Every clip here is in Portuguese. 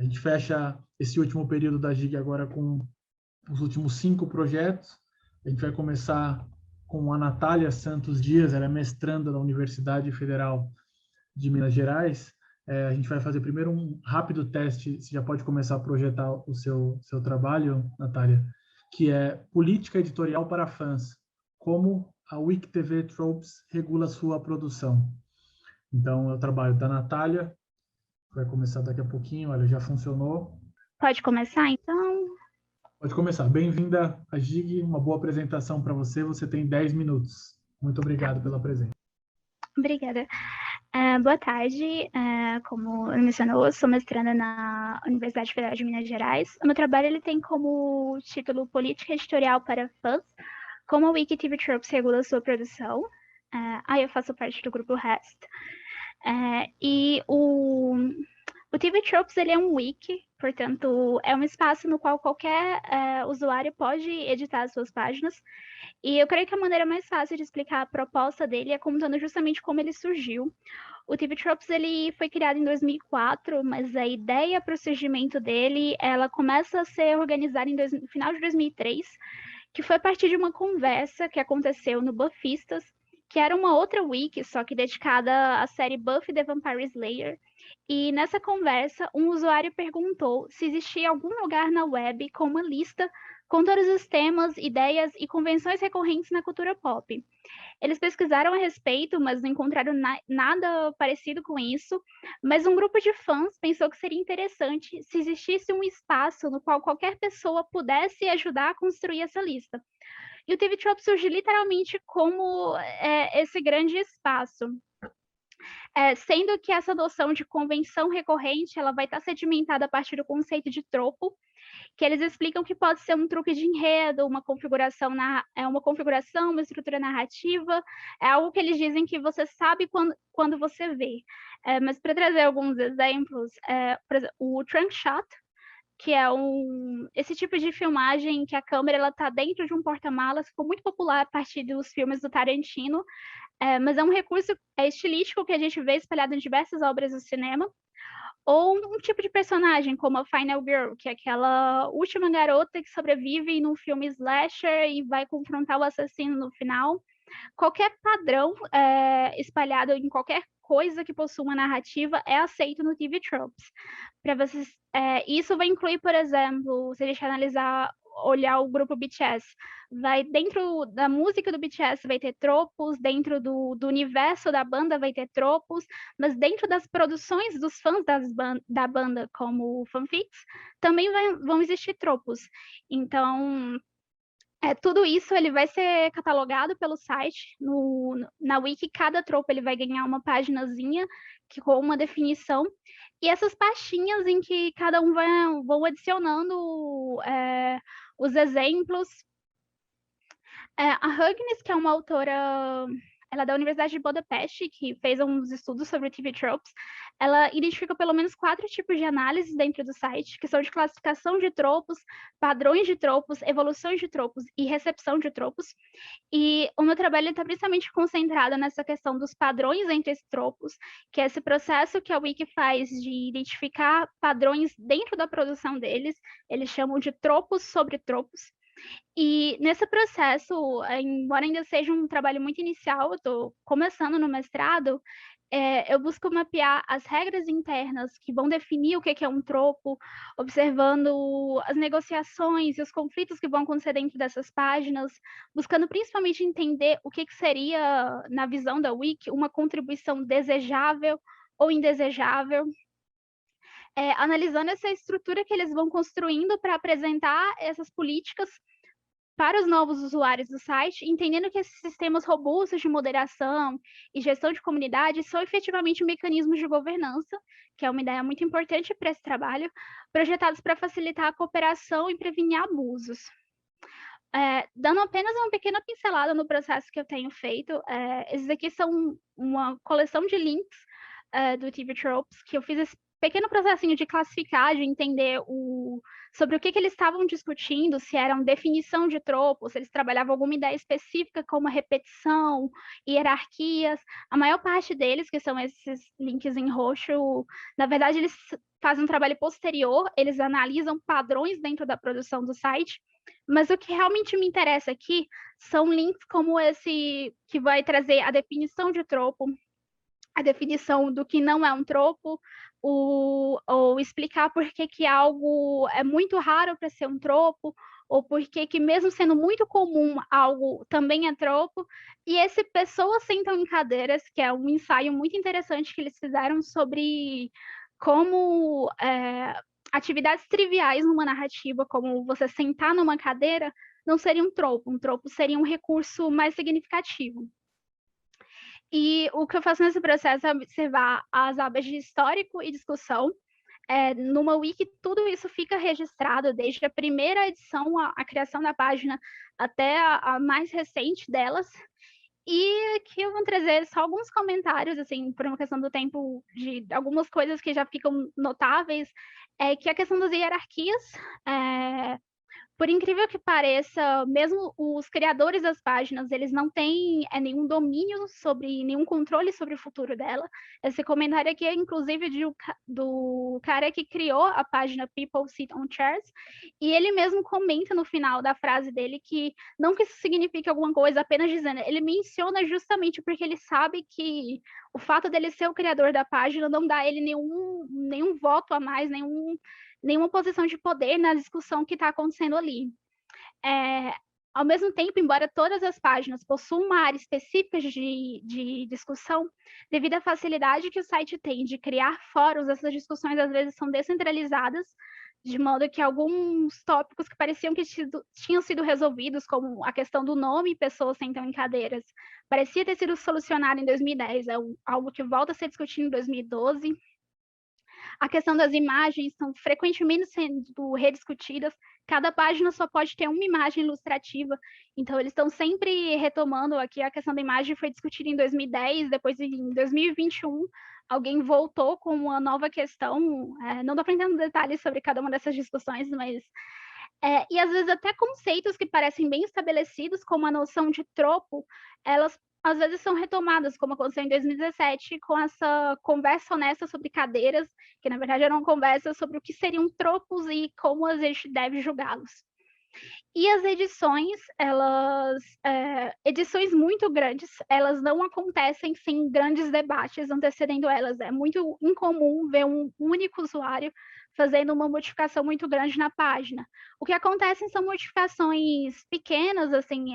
A gente fecha esse último período da GIG agora com os últimos 5 projetos. A gente vai começar com a Natália Santos Dias, ela é mestranda da Universidade Federal de Minas Gerais. A gente vai fazer primeiro um rápido teste, você já pode começar a projetar o seu trabalho, Natália, que é Política Editorial para Fãs, como a Wiki TV Tropes regula sua produção. Então, é o trabalho da Natália, vai começar daqui a pouquinho, olha, já funcionou. Pode começar, então? Pode começar. Bem-vinda à GIG, uma boa apresentação para você. Você tem 10 minutos. Muito obrigado pela presença. Obrigada. Boa tarde. Como eu mencionou, eu sou mestranda na Universidade Federal de Minas Gerais. O meu trabalho ele tem como título Política Editorial para Fãs, como a Wiki TV Tropes regula sua produção. Eu faço parte do grupo REST. E o TV Tropes ele é um wiki, portanto, é um espaço no qual qualquer usuário pode editar as suas páginas. E eu creio que a maneira mais fácil de explicar a proposta dele é contando justamente como ele surgiu. O TV Tropes ele foi criado em 2004, mas a ideia para o surgimento dele, ela começa a ser organizada no final de 2003, que foi a partir de uma conversa que aconteceu no Buffistas, que era uma outra wiki, só que dedicada à série Buffy the Vampire Slayer. E nessa conversa, um usuário perguntou se existia algum lugar na web com uma lista com todos os temas, ideias e convenções recorrentes na cultura pop. Eles pesquisaram a respeito, mas não encontraram nada parecido com isso, mas um grupo de fãs pensou que seria interessante se existisse um espaço no qual qualquer pessoa pudesse ajudar a construir essa lista. E o TV Tropes surge literalmente como esse grande espaço. Sendo que essa noção de convenção recorrente ela vai estar sedimentada a partir do conceito de tropo, que eles explicam que pode ser um truque de enredo, uma configuração, uma estrutura narrativa, é algo que eles dizem que você sabe quando você vê. Mas para trazer alguns exemplos, por exemplo, o trunk shot, que é esse tipo de filmagem que a câmera está dentro de um porta-malas, ficou muito popular a partir dos filmes do Tarantino, mas é um recurso estilístico que a gente vê espalhado em diversas obras do cinema, ou um tipo de personagem, como a Final Girl, que é aquela última garota que sobrevive num filme slasher e vai confrontar o assassino no final. Qualquer padrão espalhado em qualquer coisa que possua uma narrativa é aceito no TV Tropes. Para vocês, isso vai incluir, por exemplo, se a gente olhar o grupo BTS, dentro da música do BTS vai ter tropos, dentro do universo da banda vai ter tropos, mas dentro das produções dos fãs da banda, como fanfics, também vão existir tropos. Então, tudo isso ele vai ser catalogado pelo site. Na Wiki, cada tropo ele vai ganhar uma paginazinha com uma definição. E essas pastinhas em que cada um vão adicionando os exemplos. A Hugnes, que é uma autora, ela é da Universidade de Budapeste, que fez uns estudos sobre o TV Tropes, ela identifica pelo menos 4 tipos de análise dentro do site, que são de classificação de tropos, padrões de tropos, evoluções de tropos e recepção de tropos. E o meu trabalho está principalmente concentrado nessa questão dos padrões entre esses tropos, que é esse processo que a Wiki faz de identificar padrões dentro da produção deles, eles chamam de tropos sobre tropos. E nesse processo, embora ainda seja um trabalho muito inicial, eu estou começando no mestrado, eu busco mapear as regras internas que vão definir o que é um tropo, observando as negociações e os conflitos que vão acontecer dentro dessas páginas, buscando principalmente entender o que seria, na visão da Wiki, uma contribuição desejável ou indesejável, analisando essa estrutura que eles vão construindo para apresentar essas políticas para os novos usuários do site, entendendo que esses sistemas robustos de moderação e gestão de comunidade são efetivamente mecanismos de governança, que é uma ideia muito importante para esse trabalho, projetados para facilitar a cooperação e prevenir abusos. Dando apenas uma pequena pincelada no processo que eu tenho feito, esses aqui são uma coleção de links do TV Tropes, que eu fiz esse pequeno processinho de classificar, de entender sobre o que eles estavam discutindo, se eram definição de tropos, se eles trabalhavam alguma ideia específica como a repetição, hierarquias. A maior parte deles, que são esses links em roxo, na verdade, eles fazem um trabalho posterior, eles analisam padrões dentro da produção do site, mas o que realmente me interessa aqui são links como esse, que vai trazer a definição de tropo, a definição do que não é um tropo, ou explicar por que algo é muito raro para ser um tropo, ou por que mesmo sendo muito comum, algo também é tropo. E esse Pessoas Sentam em Cadeiras, que é um ensaio muito interessante que eles fizeram sobre como atividades triviais numa narrativa, como você sentar numa cadeira, não seria um tropo seria um recurso mais significativo. E o que eu faço nesse processo é observar as abas de histórico e discussão. Numa wiki, tudo isso fica registrado, desde a primeira edição, a criação da página, até a mais recente delas. E aqui eu vou trazer só alguns comentários, assim, por uma questão do tempo, de algumas coisas que já ficam notáveis, que a questão das hierarquias, por incrível que pareça, mesmo os criadores das páginas, eles não têm nenhum domínio sobre, nenhum controle sobre o futuro dela. Esse comentário aqui é, inclusive, do cara que criou a página People Sit on Chairs, e ele mesmo comenta no final da frase dele que, não que isso signifique alguma coisa, apenas dizendo, ele menciona justamente porque ele sabe que o fato dele ser o criador da página não dá a ele nenhum voto a mais, nenhuma posição de poder na discussão que está acontecendo ali. Ao mesmo tempo, embora todas as páginas possuam uma área específica de discussão, devido à facilidade que o site tem de criar fóruns, essas discussões às vezes são descentralizadas, de modo que alguns tópicos que pareciam que tinham sido resolvidos, como a questão do nome Pessoas Sentam em Cadeiras, parecia ter sido solucionado em 2010, algo que volta a ser discutido em 2012. A questão das imagens são frequentemente sendo rediscutidas. Cada página só pode ter uma imagem ilustrativa. Então, eles estão sempre retomando aqui. A questão da imagem foi discutida em 2010, depois em 2021, alguém voltou com uma nova questão. Não estou aprendendo detalhes sobre cada uma dessas discussões, mas... e às vezes até conceitos que parecem bem estabelecidos, como a noção de tropo, elas às vezes são retomadas, como aconteceu em 2017, com essa conversa honesta sobre cadeiras, que na verdade era uma conversa sobre o que seriam tropos e como a gente deve julgá-los. E as edições, edições muito grandes, elas não acontecem sem grandes debates antecedendo elas. É muito incomum ver um único usuário fazendo uma modificação muito grande na página. O que acontece são modificações pequenas, assim,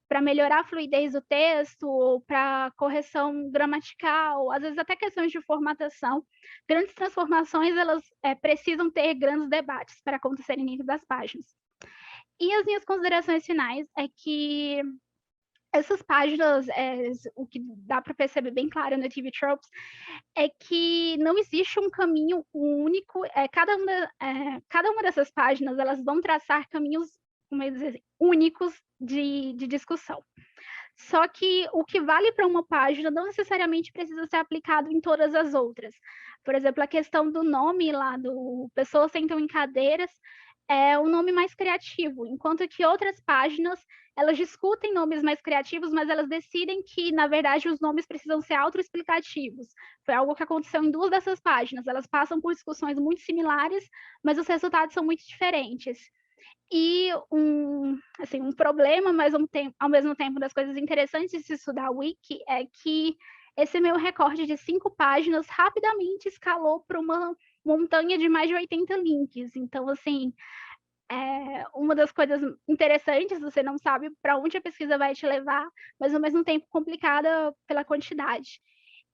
para melhorar a fluidez do texto, ou para correção gramatical, às vezes até questões de formatação. Grandes transformações, elas precisam ter grandes debates para acontecerem dentro das páginas. E as minhas considerações finais é que essas páginas, o que dá para perceber bem claro no TV Tropes, é que não existe um caminho único, cada uma dessas páginas, elas vão traçar caminhos, como eu dizer, únicos de discussão. Só que o que vale para uma página não necessariamente precisa ser aplicado em todas as outras. Por exemplo, a questão do nome lá do Pessoas Sentam em Cadeiras é um nome mais criativo, enquanto que outras páginas, elas discutem nomes mais criativos, mas elas decidem que, na verdade, os nomes precisam ser autoexplicativos. Foi algo que aconteceu em duas dessas páginas. Elas passam por discussões muito similares, mas os resultados são muito diferentes. E um problema, mas ao mesmo tempo das coisas interessantes de se estudar a Wiki, é que esse meu recorde de 5 páginas rapidamente escalou para uma montanha de mais de 80 links. Então, assim, uma das coisas interessantes, você não sabe para onde a pesquisa vai te levar, mas ao mesmo tempo complicada pela quantidade.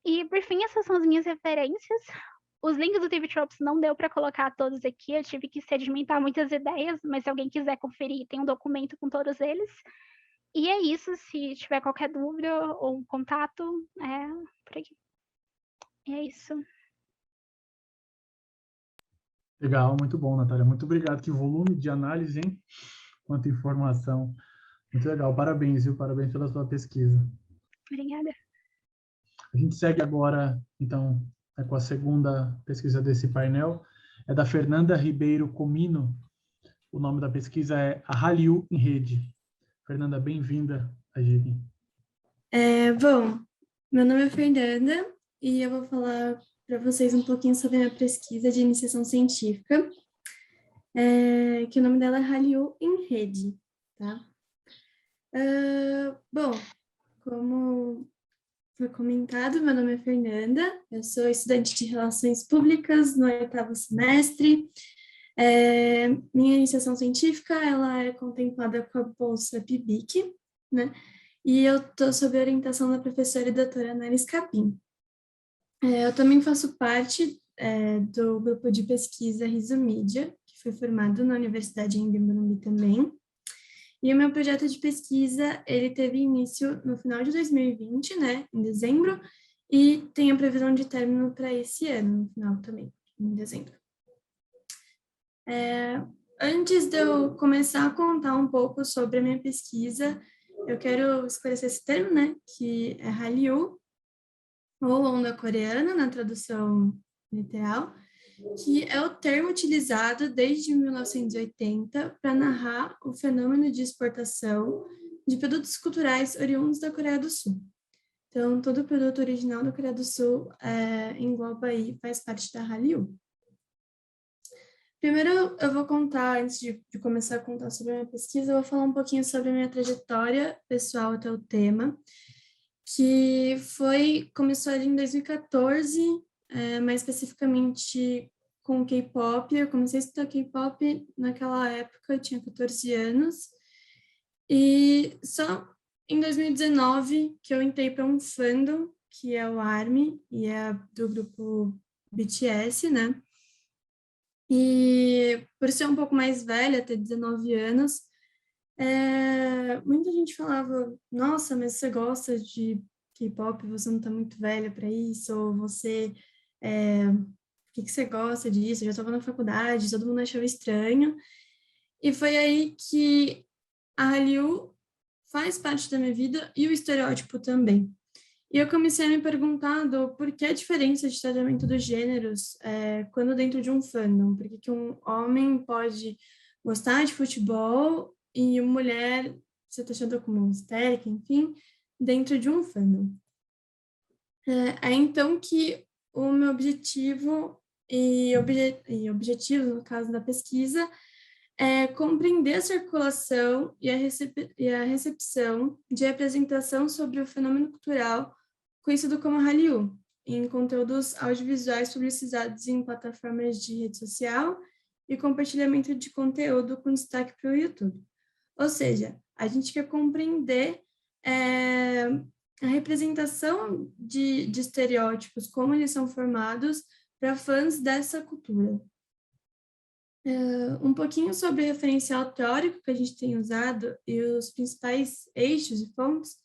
E, por fim, essas são as minhas referências. Os links do TV Tropes não deu para colocar todos aqui, eu tive que sedimentar muitas ideias, mas se alguém quiser conferir, tem um documento com todos eles. E é isso, se tiver qualquer dúvida ou contato, por aqui. E é isso. Legal, muito bom, Natália. Muito obrigado. Que volume de análise, hein? Quanta informação. Muito legal. Parabéns, viu? Parabéns pela sua pesquisa. Obrigada. A gente segue agora, então, com a segunda pesquisa desse painel. É da Fernanda Ribeiro Comino. O nome da pesquisa é A Hallyu em Rede. Fernanda, bem-vinda a GIG. Bom, meu nome é Fernanda e eu vou falar para vocês um pouquinho sobre a minha pesquisa de iniciação científica, que o nome dela é Hallyu em Rede, tá? Bom, como foi comentado, meu nome é Fernanda, eu sou estudante de Relações Públicas no 8º semestre. Minha iniciação científica, ela é contemplada com a bolsa PIBIC, né? E eu estou sob a orientação da professora e doutora Annalise Capim. Eu também faço parte do grupo de pesquisa Rizomídia, que foi formado na Universidade em Morumbi também. E o meu projeto de pesquisa, ele teve início no final de 2020, né, em dezembro, e tem a previsão de término para esse ano, no final também, em dezembro. Antes de eu começar a contar um pouco sobre a minha pesquisa, eu quero esclarecer esse termo, né, que é Hallyu, ou onda coreana, na tradução literal, que é o termo utilizado desde 1980 para narrar o fenômeno de exportação de produtos culturais oriundos da Coreia do Sul. Então, todo produto original da Coreia do Sul engloba aí, faz parte da Hallyu. Primeiro, eu vou contar, antes de começar a contar sobre a minha pesquisa, eu vou falar um pouquinho sobre a minha trajetória pessoal até o tema, que começou ali em 2014, mais especificamente com K-pop. Eu comecei a estudar K-pop naquela época, eu tinha 14 anos, e só em 2019 que eu entrei para um fandom, que é o ARMY, e é do grupo BTS, né? E por ser um pouco mais velha, ter 19 anos, muita gente falava, nossa, mas você gosta de K-pop, você não tá muito velha para isso, ou você, por que você gosta disso? Eu já estava na faculdade, todo mundo achava estranho. E foi aí que a Hallyu faz parte da minha vida e o estereótipo também. E eu comecei a me perguntar por que a diferença de tratamento dos gêneros quando dentro de um fandom. Por que um homem pode gostar de futebol e uma mulher ser taxada como histérica, enfim, dentro de um fandom. É então que o meu objetivo objetivo, no caso da pesquisa, é compreender a circulação e a recepção de representação sobre o fenômeno cultural conhecido como Hallyu, em conteúdos audiovisuais publicizados em plataformas de rede social e compartilhamento de conteúdo com destaque para o YouTube. Ou seja, a gente quer compreender a representação de estereótipos, como eles são formados para fãs dessa cultura. Um pouquinho sobre o referencial teórico que a gente tem usado e os principais eixos e fontes.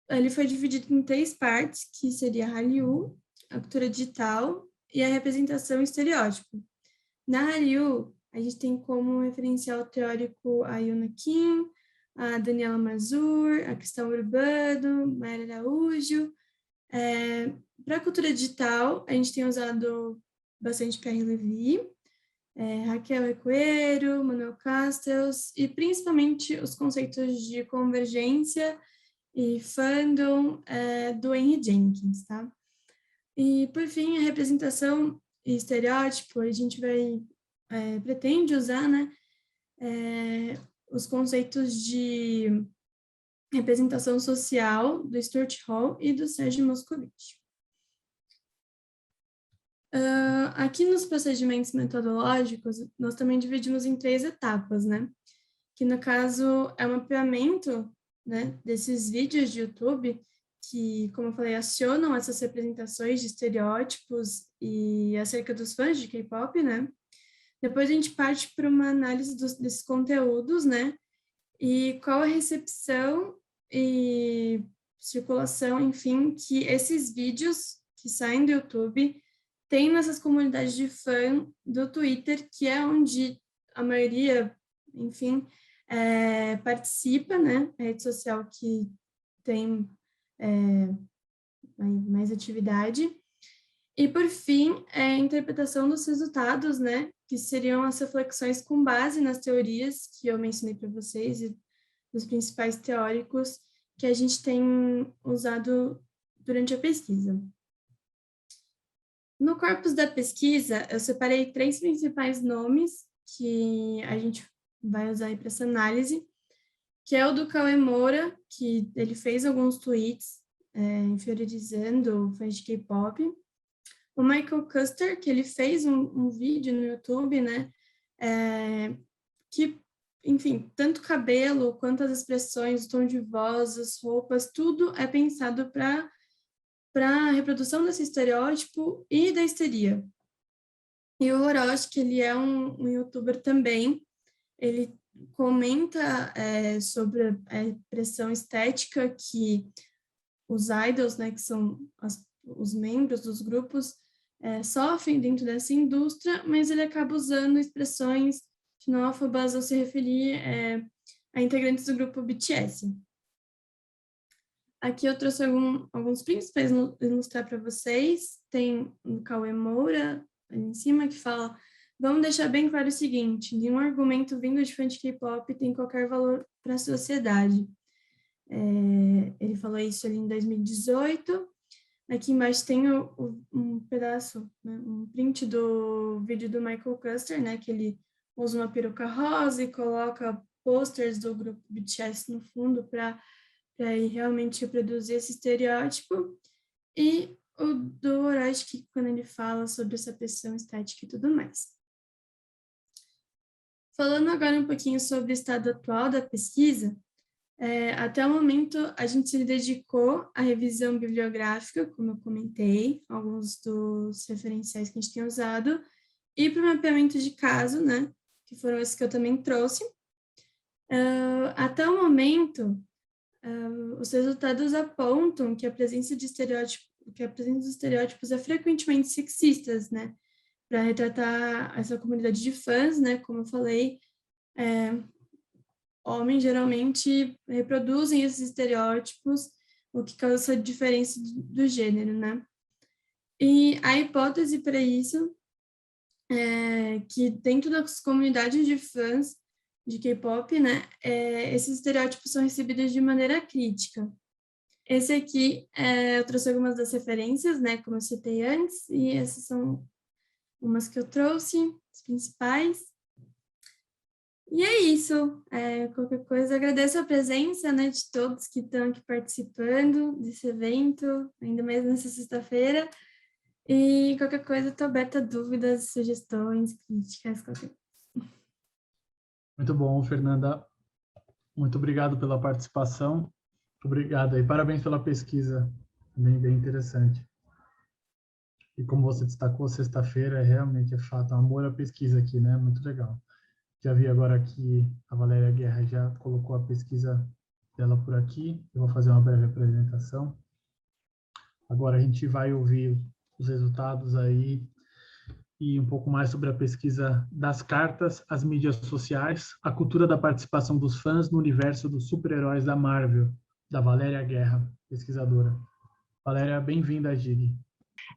Ele foi dividido em 3 partes, que seria a Hallyu, a cultura digital e a representação e estereótipo. Na Hallyu, a gente tem como referencial teórico a Yuna Kim, a Daniela Mazur, a Cristão Urbano, Mayra Araújo. Para a cultura digital, a gente tem usado bastante Pierre Levy, Raquel Ecoeiro, Manuel Castells, e principalmente os conceitos de convergência e fandom do Henry Jenkins, tá? E, por fim, a representação e estereótipo, a gente pretende usar, né, os conceitos de representação social do Stuart Hall e do Sergei Moscovitch. Aqui nos procedimentos metodológicos, nós também dividimos em 3 etapas, né? Que, no caso, é um mapeamento, né, desses vídeos de YouTube que, como eu falei, acionam essas representações de estereótipos e acerca dos fãs de K-pop, né? Depois a gente parte para uma análise desses conteúdos, né? E qual a recepção e circulação, enfim, que esses vídeos que saem do YouTube têm nessas comunidades de fã do Twitter, que é onde a maioria, enfim, participa, né? A rede social que tem mais atividade. E, por fim, a interpretação dos resultados, né? Que seriam as reflexões com base nas teorias que eu mencionei para vocês e dos principais teóricos que a gente tem usado durante a pesquisa. No corpus da pesquisa, eu separei 3 principais nomes que a gente vai usar aí para essa análise, que é o do Cauê Moura, que ele fez alguns tweets inferiorizando fãs de K-pop. O Michael Custer, que ele fez um vídeo no YouTube, né, que, enfim, tanto o cabelo quanto as expressões, o tom de voz, as roupas, tudo é pensado para a reprodução desse estereótipo e da histeria. E o Orochi, que ele é um youtuber também, ele comenta sobre a pressão estética que os idols, né, que são os membros dos grupos, sofrem dentro dessa indústria, mas ele acaba usando expressões xenófobas ao se referir a integrantes do grupo BTS. Aqui eu trouxe alguns prints para ilustrar para vocês. Tem o Cauê Moura, ali em cima, que fala: vamos deixar bem claro o seguinte, nenhum argumento vindo de fã de K-pop tem qualquer valor para a sociedade. Ele falou isso ali em 2018. Aqui embaixo tem um pedaço, né, um print do vídeo do Michael Custer, né, que ele usa uma peruca rosa e coloca posters do grupo BTS no fundo para realmente reproduzir esse estereótipo. E o do Orochi, quando ele fala sobre essa pressão estética e tudo mais. Falando agora um pouquinho sobre o estado atual da pesquisa, até o momento a gente se dedicou à revisão bibliográfica, como eu comentei, alguns dos referenciais que a gente tem usado, e para o mapeamento de caso, né, que foram esses que eu também trouxe. Até o momento, os resultados apontam que a presença dos estereótipos é frequentemente sexistas, né, para retratar essa comunidade de fãs, né, como eu falei, homens geralmente reproduzem esses estereótipos, o que causa essa diferença do gênero, né? E a hipótese para isso é que dentro das comunidades de fãs de K-pop, né, esses estereótipos são recebidos de maneira crítica. Esse aqui, eu trouxe algumas das referências, né, como eu citei antes, e essas são umas que eu trouxe, as principais. E é isso. Qualquer coisa, agradeço a presença, né, de todos que estão aqui participando desse evento, ainda mais nessa sexta-feira. E qualquer coisa, estou aberta a dúvidas, sugestões, críticas, qualquer coisa. Muito bom, Fernanda. Muito obrigado pela participação. Obrigado e parabéns pela pesquisa, bem interessante. E como você destacou, sexta-feira realmente é fato, amor à pesquisa aqui, né? Muito legal. Já vi agora que a Valéria Guerra já colocou a pesquisa dela por aqui. Eu vou fazer uma breve apresentação. Agora a gente vai ouvir os resultados aí e um pouco mais sobre a pesquisa das cartas, as mídias sociais, a cultura da participação dos fãs no universo dos super-heróis da Marvel, da Valéria Guerra, pesquisadora. Valéria, bem-vinda à GIG.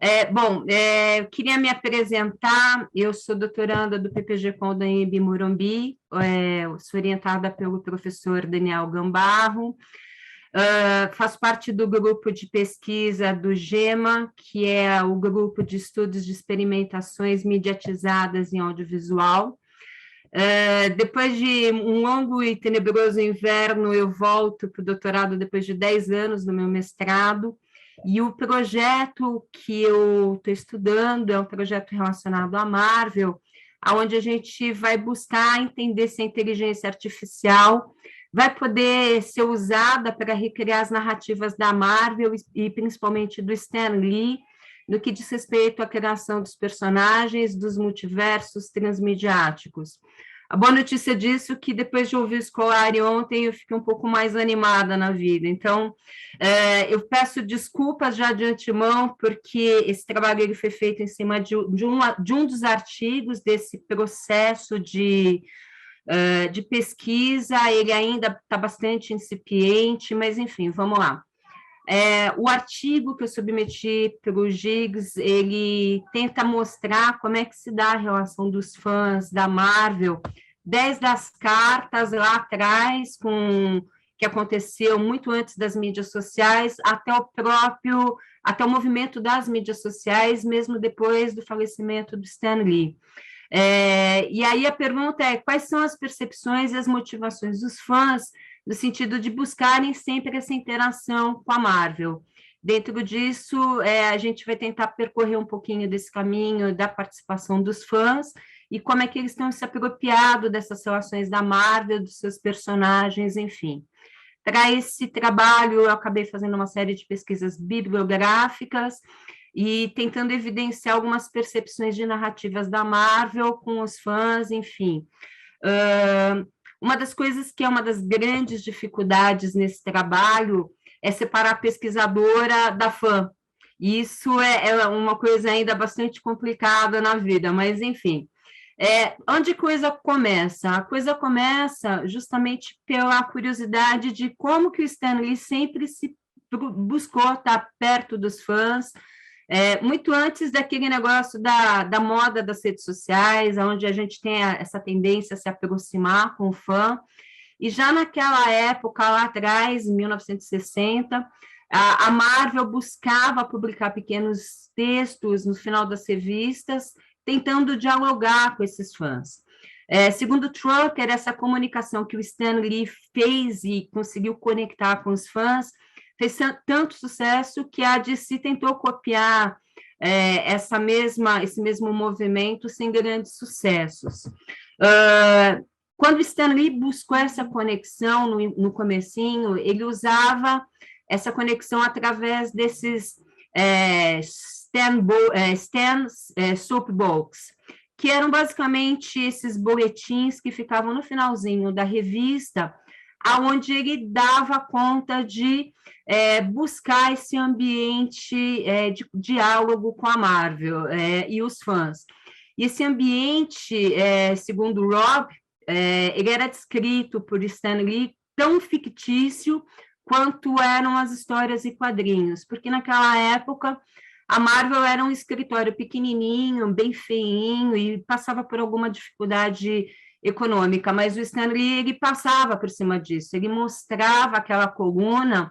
Eu queria me apresentar. Eu sou doutoranda do PPG-Com da Anhembi Morumbi, sou orientada pelo professor Daniel Gambarro, faço parte do grupo de pesquisa do GEMA, que é o grupo de estudos de experimentações mediatizadas em audiovisual. Depois de um longo e tenebroso inverno, eu volto para o doutorado depois de 10 anos no meu mestrado, e o projeto que eu estou estudando é um projeto relacionado à Marvel, onde a gente vai buscar entender se a inteligência artificial vai poder ser usada para recriar as narrativas da Marvel e principalmente do Stan Lee, no que diz respeito à criação dos personagens dos multiversos transmediáticos. A boa notícia disso é que depois de ouvir o Scolari ontem eu fiquei um pouco mais animada na vida. Então, eu peço desculpas já de antemão, porque esse trabalho ele foi feito em cima de um dos artigos desse processo de pesquisa. Ele ainda está bastante incipiente, mas enfim, vamos lá. O artigo que eu submeti para o GIGS, ele tenta mostrar como é que se dá a relação dos fãs da Marvel, desde as cartas lá atrás, que que aconteceu muito antes das mídias sociais, até o movimento das mídias sociais, mesmo depois do falecimento do Stan Lee. E aí a pergunta é, quais são as percepções e as motivações dos fãs, no sentido de buscarem sempre essa interação com a Marvel? Dentro disso, a gente vai tentar percorrer um pouquinho desse caminho da participação dos fãs e como é que eles estão se apropriado dessas relações da Marvel, dos seus personagens, enfim. Para esse trabalho, eu acabei fazendo uma série de pesquisas bibliográficas e tentando evidenciar algumas percepções de narrativas da Marvel com os fãs, enfim. Uma das coisas que é uma das grandes dificuldades nesse trabalho é separar a pesquisadora da fã. Isso é uma coisa ainda bastante complicada na vida, mas, enfim. Onde a coisa começa? A coisa começa justamente pela curiosidade de como que o Stan Lee sempre se buscou estar perto dos fãs, muito antes daquele negócio da moda das redes sociais, onde a gente tem essa tendência a se aproximar com o fã. E já naquela época, lá atrás, em 1960, a Marvel buscava publicar pequenos textos no final das revistas, tentando dialogar com esses fãs. Segundo Trucker, essa comunicação que o Stan Lee fez e conseguiu conectar com os fãs fez tanto sucesso que a DC tentou copiar esse mesmo movimento sem grandes sucessos. Quando o Stan Lee buscou essa conexão no comecinho, ele usava essa conexão através desses soapbox, que eram basicamente esses boletins que ficavam no finalzinho da revista, aonde ele dava conta de buscar esse ambiente de diálogo com a Marvel e os fãs. E esse ambiente, segundo o Rob, ele era descrito por Stan Lee tão fictício quanto eram as histórias e quadrinhos, porque naquela época a Marvel era um escritório pequenininho, bem feinho, e passava por alguma dificuldade econômica, mas o Stan Lee, ele passava por cima disso, ele mostrava aquela coluna,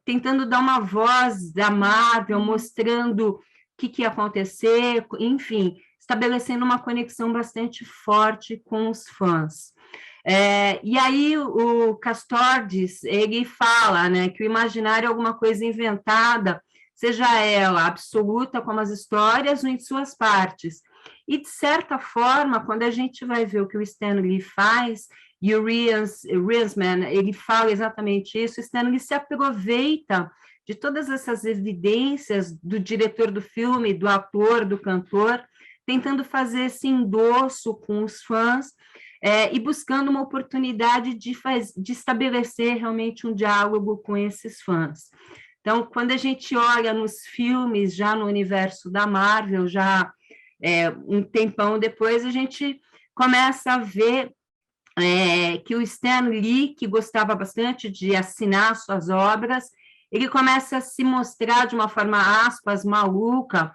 tentando dar uma voz da Marvel, mostrando o que ia acontecer, enfim, estabelecendo uma conexão bastante forte com os fãs. E aí o Castordes, ele fala, né, que o imaginário é alguma coisa inventada, seja ela absoluta como as histórias ou em suas partes. E, de certa forma, quando a gente vai ver o que o Stan Lee faz, e o Riesman, ele fala exatamente isso, o Stan Lee se aproveita de todas essas evidências do diretor do filme, do ator, do cantor, tentando fazer esse endosso com os fãs, e buscando uma oportunidade de estabelecer realmente um diálogo com esses fãs. Então, quando a gente olha nos filmes, já no universo da Marvel, já um tempão depois, a gente começa a ver que o Stan Lee, que gostava bastante de assinar suas obras, ele começa a se mostrar de uma forma, aspas, maluca,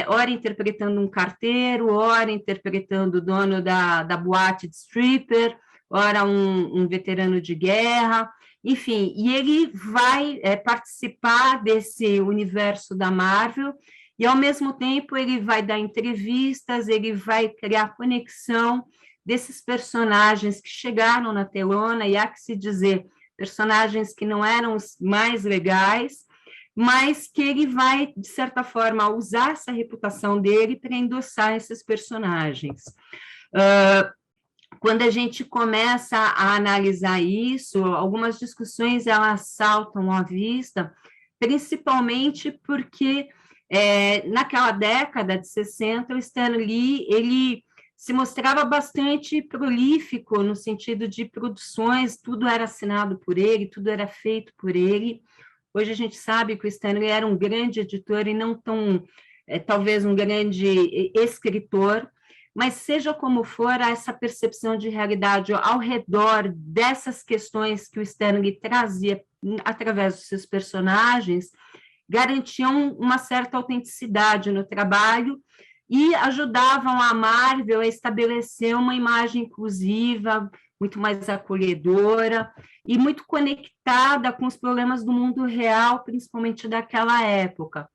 ora interpretando um carteiro, ora interpretando o dono da boate de stripper, ora um veterano de guerra, enfim, e ele vai participar desse universo da Marvel, e ao mesmo tempo ele vai dar entrevistas, ele vai criar conexão desses personagens que chegaram na telona, e há que se dizer, personagens que não eram os mais legais, mas que ele vai, de certa forma, usar essa reputação dele para endossar esses personagens. Quando a gente começa a analisar isso, algumas discussões elas saltam à vista, principalmente porque naquela década de 60, o Stan Lee, ele se mostrava bastante prolífico no sentido de produções, tudo era assinado por ele, tudo era feito por ele. Hoje a gente sabe que o Stan Lee era um grande editor e não tão, talvez, um grande escritor, mas seja como for, essa percepção de realidade ao redor dessas questões que o Stan Lee trazia através dos seus personagens, garantiam uma certa autenticidade no trabalho, e ajudavam a Marvel a estabelecer uma imagem inclusiva, muito mais acolhedora e muito conectada com os problemas do mundo real, principalmente daquela época.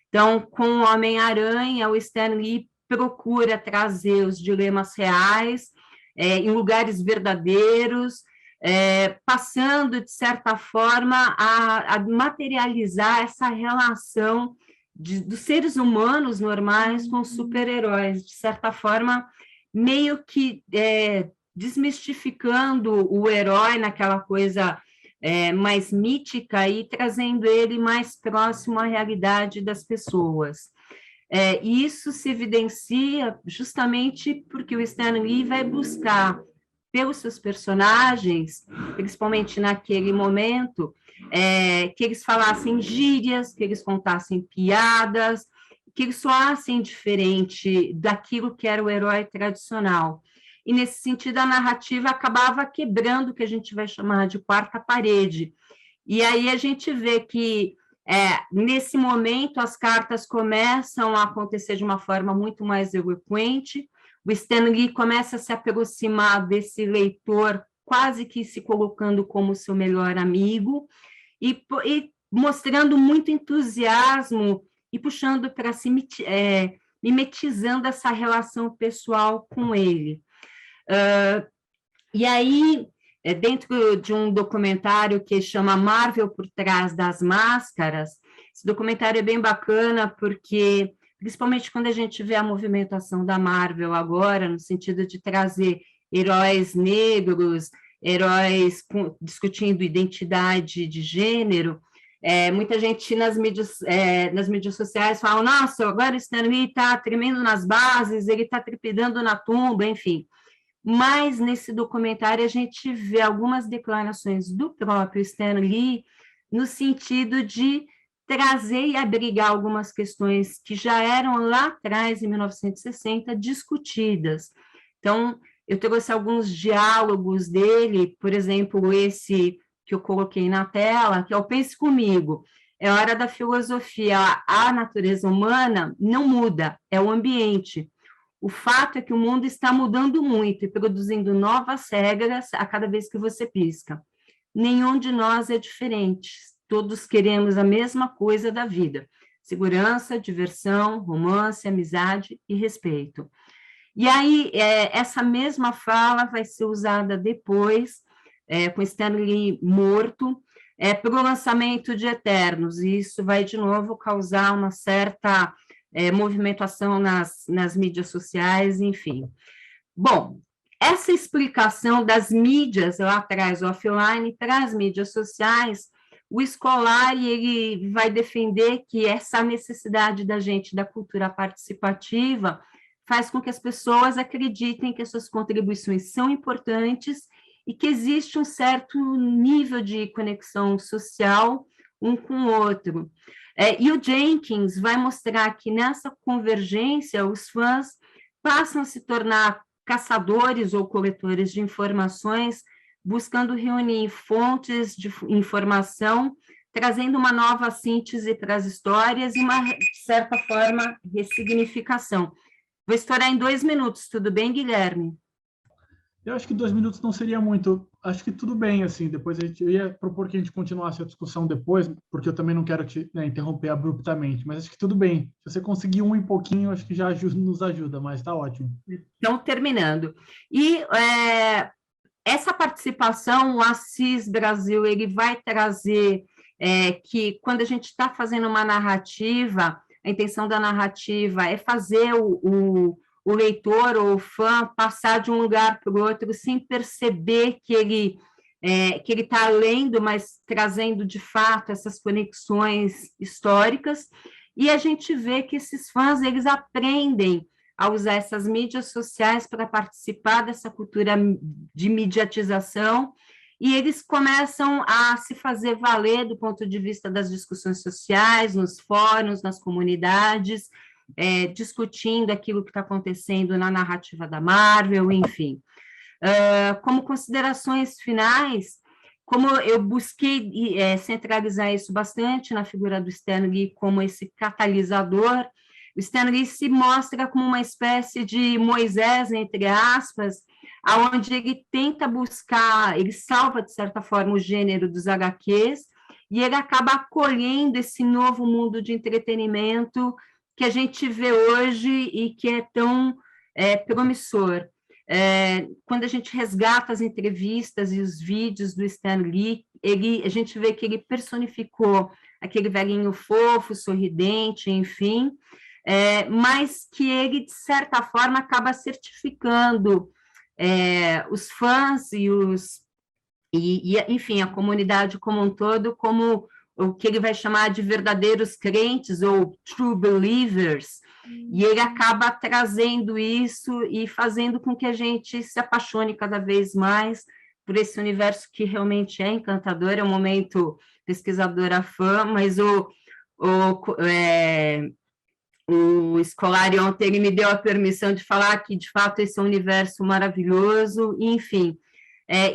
Então, com o Homem-Aranha, o Stan Lee procura trazer os dilemas reais em lugares verdadeiros, passando, de certa forma, a materializar essa relação dos seres humanos normais com super-heróis, de certa forma, meio que desmistificando o herói naquela coisa mais mítica e trazendo ele mais próximo à realidade das pessoas. E isso se evidencia justamente porque o Stan Lee vai buscar, pelos seus personagens, principalmente naquele momento, que eles falassem gírias, que eles contassem piadas, que eles soassem diferente daquilo que era o herói tradicional. E, nesse sentido, a narrativa acabava quebrando o que a gente vai chamar de quarta parede. E aí a gente vê que, nesse momento, as cartas começam a acontecer de uma forma muito mais eloquente, o Stan Lee começa a se aproximar desse leitor, quase que se colocando como seu melhor amigo, e mostrando muito entusiasmo e puxando para si, mimetizando essa relação pessoal com ele. E aí, dentro de um documentário que chama Marvel por Trás das Máscaras, esse documentário é bem bacana porque, principalmente quando a gente vê a movimentação da Marvel agora, no sentido de trazer heróis negros, heróis discutindo identidade de gênero, muita gente nas mídias sociais fala, nossa, agora o Stan Lee está tremendo nas bases, ele está trepidando na tumba, enfim. Mas nesse documentário a gente vê algumas declarações do próprio Stan Lee no sentido de trazer e abrigar algumas questões que já eram lá atrás, em 1960, discutidas. Então, eu trouxe alguns diálogos dele, por exemplo, esse que eu coloquei na tela, que é o Pense Comigo. É hora da filosofia. A natureza humana não muda, é o ambiente. O fato é que o mundo está mudando muito e produzindo novas regras a cada vez que você pisca. Nenhum de nós é diferente. Todos queremos a mesma coisa da vida: segurança, diversão, romance, amizade e respeito. E aí, essa mesma fala vai ser usada depois, com Stan Lee morto, para o lançamento de Eternos, e isso vai, de novo, causar uma certa movimentação nas mídias sociais, enfim. Bom, essa explicação das mídias lá atrás, offline, para as mídias sociais, o Scolari ele vai defender que essa necessidade da gente, da cultura participativa, faz com que as pessoas acreditem que as suas contribuições são importantes e que existe um certo nível de conexão social um com o outro. E o Jenkins vai mostrar que nessa convergência os fãs passam a se tornar caçadores ou coletores de informações, buscando reunir fontes de informação, trazendo uma nova síntese para as histórias e uma, de certa forma, ressignificação. Vou estourar em 2 minutos, tudo bem, Guilherme? Eu acho que 2 minutos não seria muito. Acho que tudo bem, assim. Depois eu ia propor que a gente continuasse a discussão depois, porque eu também não quero te interromper abruptamente, mas acho que tudo bem. Se você conseguir 1 e pouquinho, acho que já nos ajuda, mas está ótimo. Então, terminando. E essa participação, o Assis Brasil, ele vai trazer que quando a gente está fazendo uma narrativa, a intenção da narrativa é fazer o leitor ou o fã passar de um lugar para o outro sem perceber que ele está lendo, mas trazendo de fato essas conexões históricas, e a gente vê que esses fãs eles aprendem a usar essas mídias sociais para participar dessa cultura de mediatização, e eles começam a se fazer valer do ponto de vista das discussões sociais, nos fóruns, nas comunidades, discutindo aquilo que está acontecendo na narrativa da Marvel, enfim. Como considerações finais, como eu busquei centralizar isso bastante na figura do Stan Lee como esse catalisador, O Stan Lee se mostra como uma espécie de Moisés, entre aspas, aonde ele tenta buscar, ele salva, de certa forma, o gênero dos HQs, e ele acaba acolhendo esse novo mundo de entretenimento que a gente vê hoje e que é tão promissor. Quando a gente resgata as entrevistas e os vídeos do Stan Lee, a gente vê que ele personificou aquele velhinho fofo, sorridente, enfim, mas que ele, de certa forma, acaba certificando os fãs enfim, a comunidade como um todo, como o que ele vai chamar de verdadeiros crentes ou true believers, e ele acaba trazendo isso e fazendo com que a gente se apaixone cada vez mais por esse universo que realmente é encantador. É um momento pesquisadora fã, mas o Scolari ontem ele me deu a permissão de falar que, de fato, esse é um universo maravilhoso, enfim,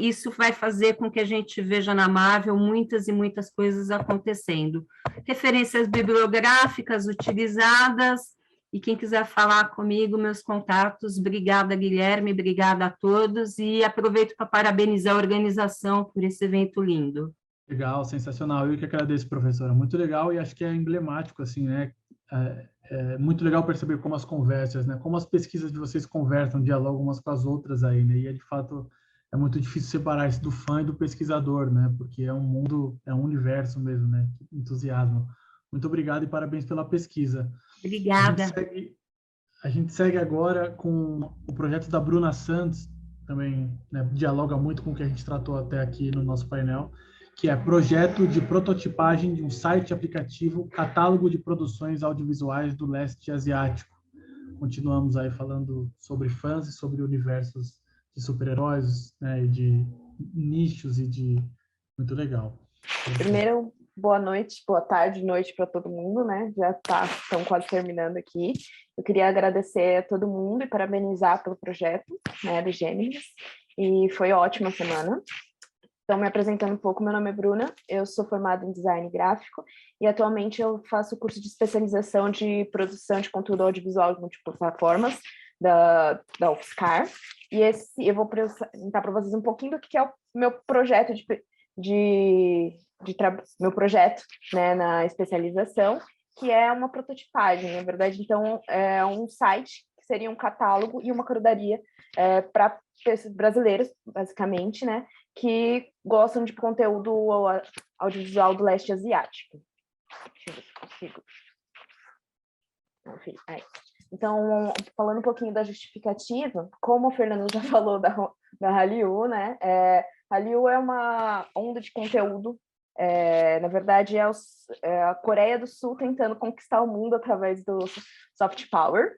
isso vai fazer com que a gente veja na Marvel muitas e muitas coisas acontecendo. Referências bibliográficas utilizadas, e quem quiser falar comigo, meus contatos, obrigada, Guilherme, obrigada a todos, e aproveito para parabenizar a organização por esse evento lindo. Legal, sensacional. Eu que agradeço, professora. Muito legal, e acho que é emblemático, assim, né? É muito legal perceber como as conversas, né? Como as pesquisas de vocês conversam, dialogam umas com as outras aí, né? E, de fato, é muito difícil separar isso do fã e do pesquisador, né? Porque é um mundo, é um universo mesmo, né? Entusiasmo. Muito obrigado e parabéns pela pesquisa. Obrigada. A gente segue agora com o projeto da Bruna Santos, também, né, dialoga muito com o que a gente tratou até aqui no nosso painel, que é projeto de prototipagem de um site aplicativo, catálogo de produções audiovisuais do leste asiático. Continuamos aí falando sobre fãs e sobre universos de super-heróis, né, e de nichos e de... Muito legal. Primeiro, boa noite, boa tarde, noite para todo mundo, né? Estão quase terminando aqui. Eu queria agradecer a todo mundo e parabenizar pelo projeto, né, do Gêmeos. E foi ótima semana. Então, me apresentando um pouco, meu nome é Bruna, eu sou formada em design gráfico e atualmente eu faço o curso de especialização de produção de conteúdo audiovisual de múltiplas plataformas da UFSCar. E eu vou apresentar para vocês um pouquinho do que é o meu projeto meu projeto, né, na especialização, que é uma prototipagem, na verdade. Então, é um site que seria um catálogo e uma curadoria para brasileiros, basicamente, né, que gostam de conteúdo audiovisual do leste asiático. Deixa eu ver se eu consigo. Enfim, aí. Então, falando um pouquinho da justificativa, como o Fernando já falou da Hallyu, né, Hallyu é uma onda de conteúdo, na verdade é a Coreia do Sul tentando conquistar o mundo através do soft power,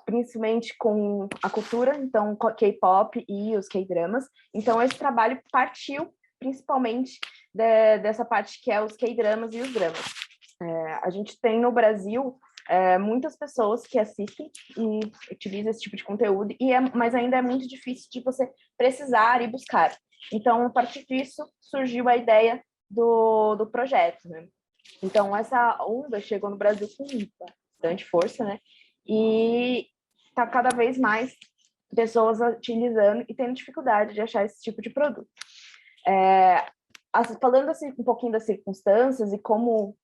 principalmente com a cultura, então K-pop e os K-dramas. Então esse trabalho partiu principalmente dessa parte que é os K-dramas e os dramas. A gente tem no Brasil muitas pessoas que assistem e utilizam esse tipo de conteúdo, mas ainda é muito difícil de você precisar e buscar. Então, a partir disso, surgiu a ideia do projeto, né? Então, essa onda chegou no Brasil com bastante força, né? E está cada vez mais pessoas utilizando e tendo dificuldade de achar esse tipo de produto. Falando assim, um pouquinho das circunstâncias e como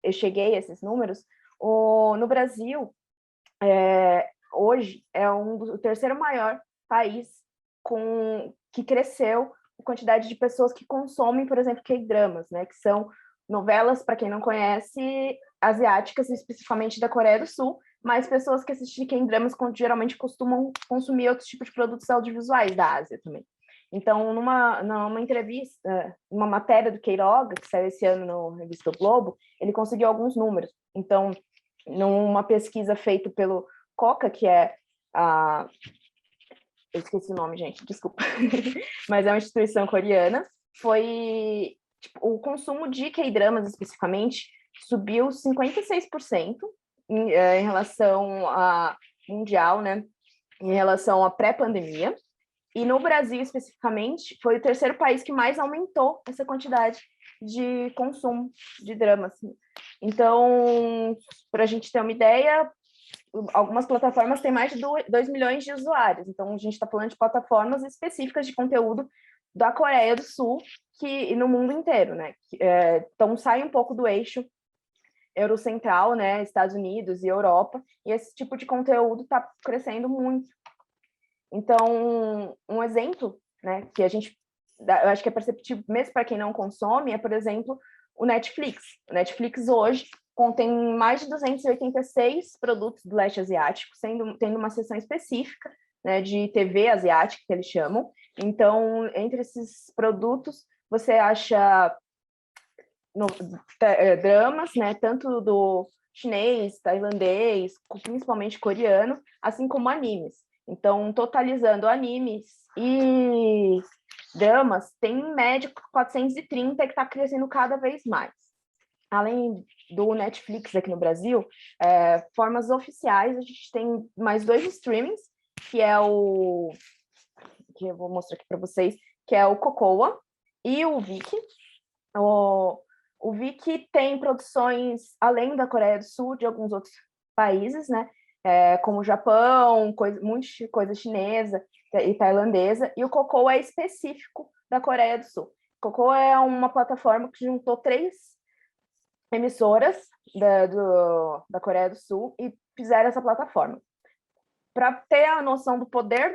eu cheguei a esses números, no Brasil, hoje, é o terceiro maior país que cresceu a quantidade de pessoas que consomem, por exemplo, K-dramas, né, que são novelas, para quem não conhece, asiáticas, especificamente da Coreia do Sul, mas pessoas que assistem K-dramas geralmente costumam consumir outros tipos de produtos audiovisuais da Ásia também. Então, numa entrevista, uma matéria do Queiroga, que saiu esse ano na revista O Globo, ele conseguiu alguns números. Então, numa pesquisa feita pelo COCA, que é eu esqueci o nome, gente, desculpa, mas é uma instituição coreana, o consumo de K-dramas, especificamente, subiu 56% em relação a mundial, né, em relação à pré-pandemia, e no Brasil, especificamente, foi o terceiro país que mais aumentou essa quantidade de consumo de dramas. Então, para a gente ter uma ideia, algumas plataformas têm mais de 2 milhões de usuários, então a gente está falando de plataformas específicas de conteúdo da Coreia do Sul e no mundo inteiro, né? Então sai um pouco do eixo eurocentral, né? Estados Unidos e Europa, e esse tipo de conteúdo está crescendo muito. Então, um exemplo, né, que eu acho que é perceptível mesmo para quem não consome, é, por exemplo, o Netflix. O Netflix hoje contém mais de 286 produtos do leste asiático, tendo uma seção específica, né, de TV asiática, que eles chamam. Então, entre esses produtos, você acha dramas, né, tanto do chinês, tailandês, principalmente coreano, assim como animes. Então, totalizando animes e dramas, tem em média 430, que está crescendo cada vez mais. Além do Netflix aqui no Brasil, formas oficiais, a gente tem mais 2 streamings, que é que eu vou mostrar aqui para vocês, que é o Cocoa e o Viki. O Viki tem produções além da Coreia do Sul, de alguns outros países, né? Como o Japão, muita coisa chinesa e tailandesa, e o Cocoa é específico da Coreia do Sul. O Cocoa é uma plataforma que juntou 3 emissoras da Coreia do Sul e fizeram essa plataforma. Para ter a noção do poder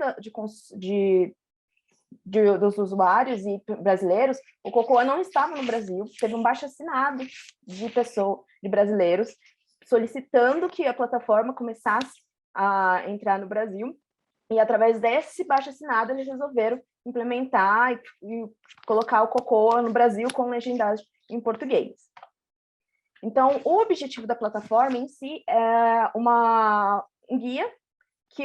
dos usuários e brasileiros, o Cocoa não estava no Brasil, teve um baixo-assinado de brasileiros solicitando que a plataforma começasse a entrar no Brasil, e através desse baixo-assinado eles resolveram implementar e colocar o Cocoa no Brasil com legendagem em português. Então, o objetivo da plataforma em si é um guia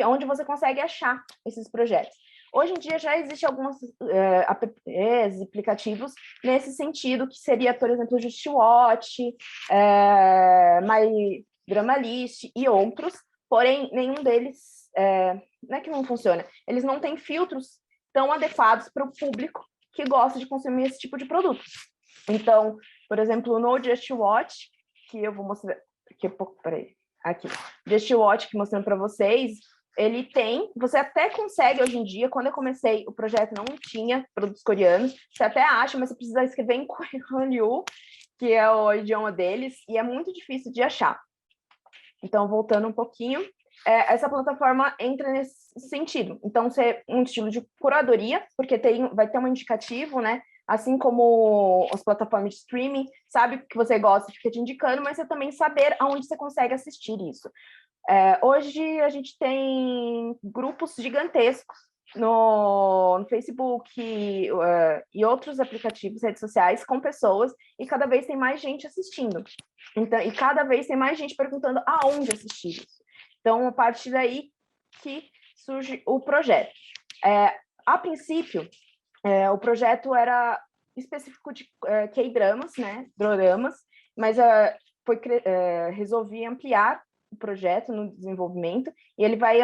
onde você consegue achar esses projetos. Hoje em dia já existem alguns apps, aplicativos nesse sentido, que seria, por exemplo, o JustWatch, My Dramalist e outros, porém, nenhum deles, não é que não funciona, eles não têm filtros tão adequados para o público que gosta de consumir esse tipo de produto. Então, por exemplo, no JustWatch, que eu vou mostrar daqui a pouco, aqui, JustWatch, que mostrando para vocês, você até consegue hoje em dia, quando eu comecei o projeto não tinha produtos coreanos, você até acha, mas você precisa escrever em Hallyu, que é o idioma deles, e é muito difícil de achar. Então, voltando um pouquinho, essa plataforma entra nesse sentido. Então, é um estilo de curadoria, porque vai ter um indicativo, né? Assim como as plataformas de streaming, sabe o que você gosta, fica te indicando, mas você também saber aonde você consegue assistir isso. Hoje a gente tem grupos gigantescos no Facebook e outros aplicativos, redes sociais, com pessoas, e cada vez tem mais gente assistindo. Então, e cada vez tem mais gente perguntando aonde assistir isso. Então, a partir daí que surge o projeto. A princípio, o projeto era específico de K-dramas, né, doramas, mas resolvi ampliar o projeto no desenvolvimento, e ele vai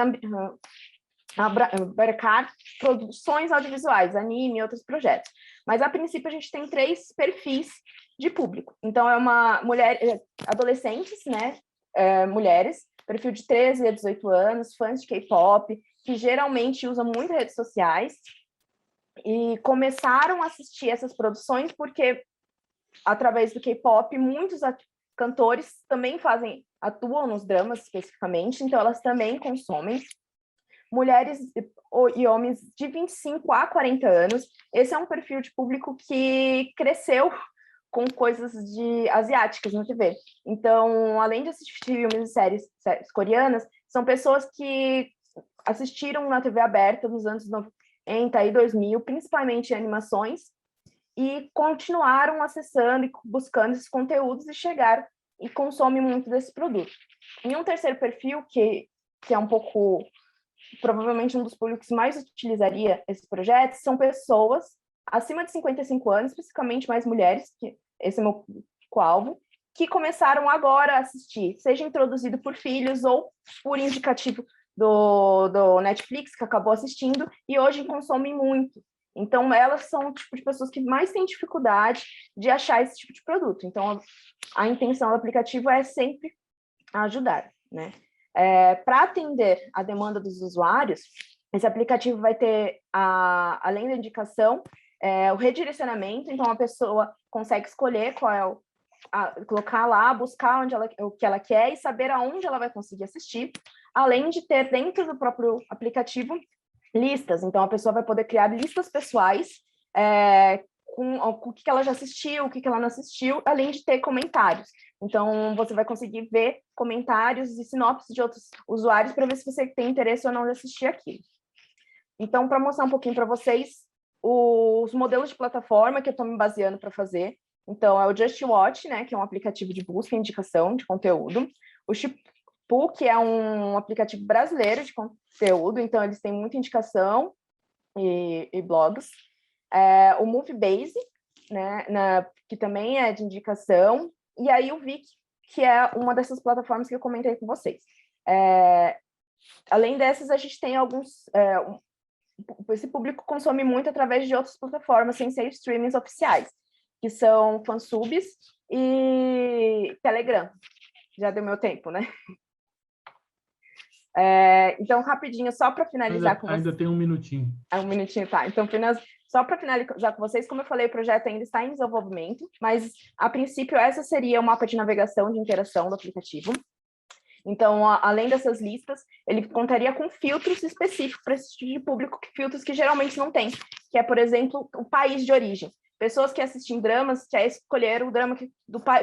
abarcar produções audiovisuais, anime e outros projetos. Mas, a princípio, a gente tem 3 perfis de público. Então, é uma mulher, adolescentes, né, mulheres, perfil de 13 a 18 anos, fãs de K-pop, que geralmente usam muito redes sociais, e começaram a assistir essas produções porque, através do K-pop, muitos cantores também atuam nos dramas especificamente, então elas também consomem. Mulheres e homens de 25 a 40 anos, esse é um perfil de público que cresceu com coisas asiáticas na TV. Então, além de assistir filmes e séries coreanas, são pessoas que assistiram na TV aberta nos anos 90 e 2000, principalmente animações, e continuaram acessando e buscando esses conteúdos e chegaram e consomem muito desse produto. E um terceiro perfil, que é um pouco, provavelmente um dos públicos que mais utilizaria esse projeto, são pessoas acima de 55 anos, especificamente mais mulheres, que esse é o meu público-alvo, que começaram agora a assistir, seja introduzido por filhos ou por indicativo do Netflix, que acabou assistindo, e hoje consomem muito. Então, elas são o tipo de pessoas que mais têm dificuldade de achar esse tipo de produto. Então, a intenção do aplicativo é sempre ajudar, né? Para atender a demanda dos usuários, esse aplicativo vai ter, além da indicação, o redirecionamento. Então, a pessoa consegue escolher qual é colocar lá, buscar o que ela quer e saber aonde ela vai conseguir assistir, além de ter dentro do próprio aplicativo listas. Então, a pessoa vai poder criar listas pessoais com o que ela já assistiu, o que ela não assistiu, além de ter comentários. Então, você vai conseguir ver comentários e sinopses de outros usuários para ver se você tem interesse ou não de assistir aquilo. Então, para mostrar um pouquinho para vocês os modelos de plataforma que eu estou me baseando para fazer. Então, é o Just Watch, né, que é um aplicativo de busca e indicação de conteúdo. O Chipu, que é um aplicativo brasileiro de conteúdo, então eles têm muita indicação e blogs. O Movebase, né, que também é de indicação. E aí o Viki, que é uma dessas plataformas que eu comentei com vocês. Além dessas, a gente tem alguns... esse público consome muito através de outras plataformas sem ser streamings oficiais, que são fansubs e Telegram. Já deu meu tempo, né? Então, rapidinho, só para finalizar ainda tem um minutinho. Um minutinho, tá. Então, só para finalizar com vocês, como eu falei, o projeto ainda está em desenvolvimento, mas, a princípio, essa seria o mapa de navegação de interação do aplicativo. Então, além dessas listas, ele contaria com filtros específicos para esse tipo de público, filtros que geralmente não tem, que é, por exemplo, o país de origem. Pessoas que assistem dramas querem escolher o drama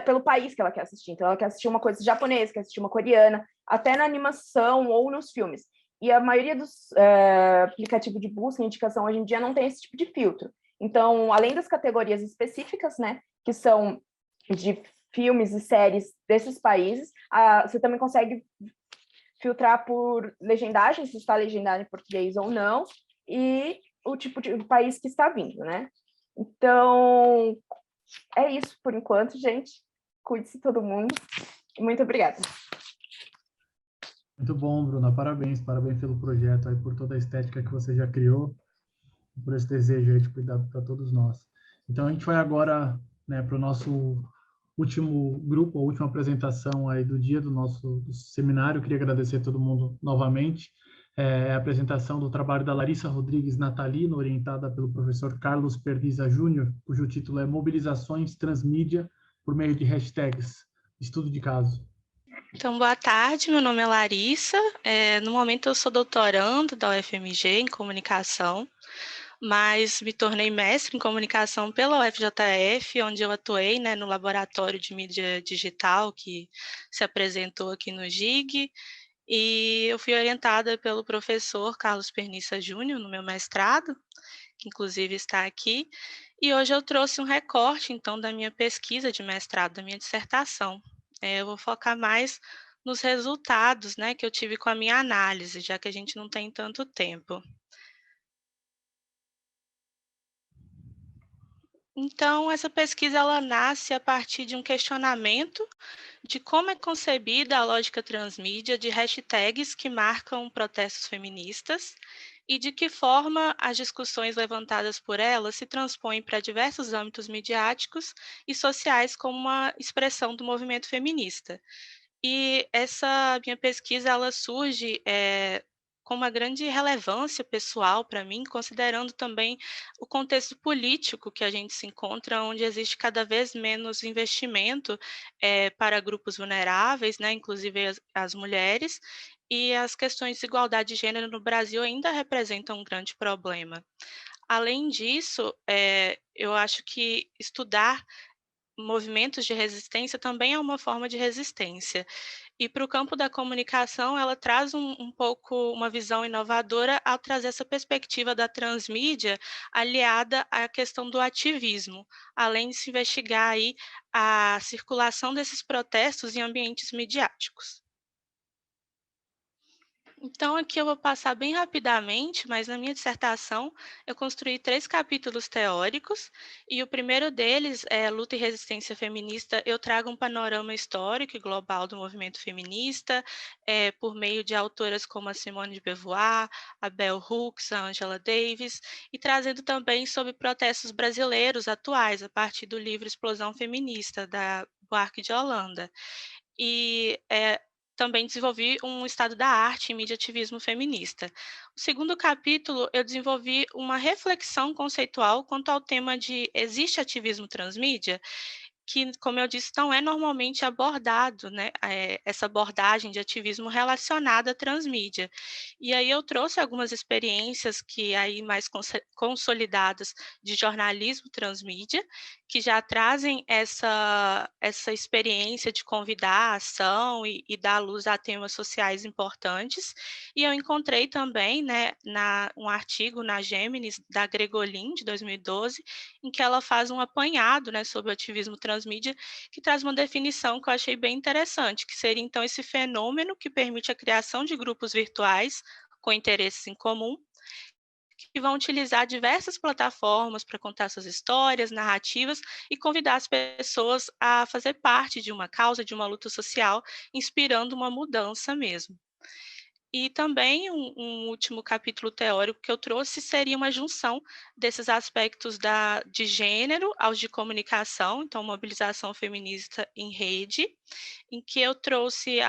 pelo país que ela quer assistir. Então, ela quer assistir uma coisa japonesa, quer assistir uma coreana, até na animação ou nos filmes. E a maioria dos aplicativos de busca e indicação hoje em dia não tem esse tipo de filtro. Então, além das categorias específicas, né, que são de filmes e séries desses países, você também consegue filtrar por legendagem, se está legendado em português ou não, e o tipo de país que está vindo, né? Então, é isso por enquanto, gente. Cuide-se todo mundo. Muito obrigada. Muito bom, Bruna. Parabéns pelo projeto, aí, por toda a estética que você já criou, por esse desejo aí de cuidar para todos nós. Então, a gente vai agora, né, para o nosso último grupo, a última apresentação aí do dia do nosso seminário. Eu queria agradecer a todo mundo novamente. A apresentação do trabalho da Larissa Rodrigues Natalino, orientada pelo professor Carlos Perniza Júnior, cujo título é Mobilizações Transmídia por meio de hashtags. Estudo de caso. Então, boa tarde, meu nome é Larissa. No momento eu sou doutorando da UFMG em comunicação, mas me tornei mestre em comunicação pela UFJF, onde eu atuei, né, no laboratório de mídia digital que se apresentou aqui no GIG, e eu fui orientada pelo professor Carlos Perniza Júnior no meu mestrado, que inclusive está aqui, e hoje eu trouxe um recorte, então, da minha pesquisa de mestrado, da minha dissertação. Eu vou focar mais nos resultados, né, que eu tive com a minha análise, já que a gente não tem tanto tempo. Então, essa pesquisa ela nasce a partir de um questionamento de como é concebida a lógica transmídia de hashtags que marcam protestos feministas e de que forma as discussões levantadas por ela se transpõem para diversos âmbitos midiáticos e sociais como uma expressão do movimento feminista. E essa minha pesquisa ela surge com uma grande relevância pessoal para mim, considerando também o contexto político que a gente se encontra, onde existe cada vez menos investimento para grupos vulneráveis, né, inclusive as mulheres, e as questões de igualdade de gênero no Brasil ainda representam um grande problema. Além disso, eu acho que estudar movimentos de resistência também é uma forma de resistência. E para o campo da comunicação, ela traz um pouco uma visão inovadora ao trazer essa perspectiva da transmídia aliada à questão do ativismo, além de se investigar aí a circulação desses protestos em ambientes midiáticos. Então, aqui eu vou passar bem rapidamente, mas na minha dissertação eu construí 3 capítulos teóricos, e o primeiro deles é Luta e Resistência Feminista. Eu trago um panorama histórico e global do movimento feminista, por meio de autoras como a Simone de Beauvoir, a Bell Hooks, a Angela Davis, e trazendo também sobre protestos brasileiros atuais, a partir do livro Explosão Feminista, da Buarque de Holanda. E também desenvolvi um estado da arte em mídia e ativismo feminista. O segundo capítulo, eu desenvolvi uma reflexão conceitual quanto ao tema de existe ativismo transmídia? Que, como eu disse, não é normalmente abordado, né, essa abordagem de ativismo relacionada à transmídia. E aí eu trouxe algumas experiências que aí mais consolidadas de jornalismo transmídia, que já trazem essa experiência de convidar a ação e dar luz a temas sociais importantes. E eu encontrei também, né, um artigo na Gêmeos, da Gregolin, de 2012, em que ela faz um apanhado, né, sobre o ativismo transmídia, que traz uma definição que eu achei bem interessante, que seria, então, esse fenômeno que permite a criação de grupos virtuais com interesses em comum, que vão utilizar diversas plataformas para contar suas histórias, narrativas e convidar as pessoas a fazer parte de uma causa, de uma luta social, inspirando uma mudança mesmo. E também um último capítulo teórico que eu trouxe seria uma junção desses aspectos de gênero aos de comunicação, então mobilização feminista em rede, em que eu trouxe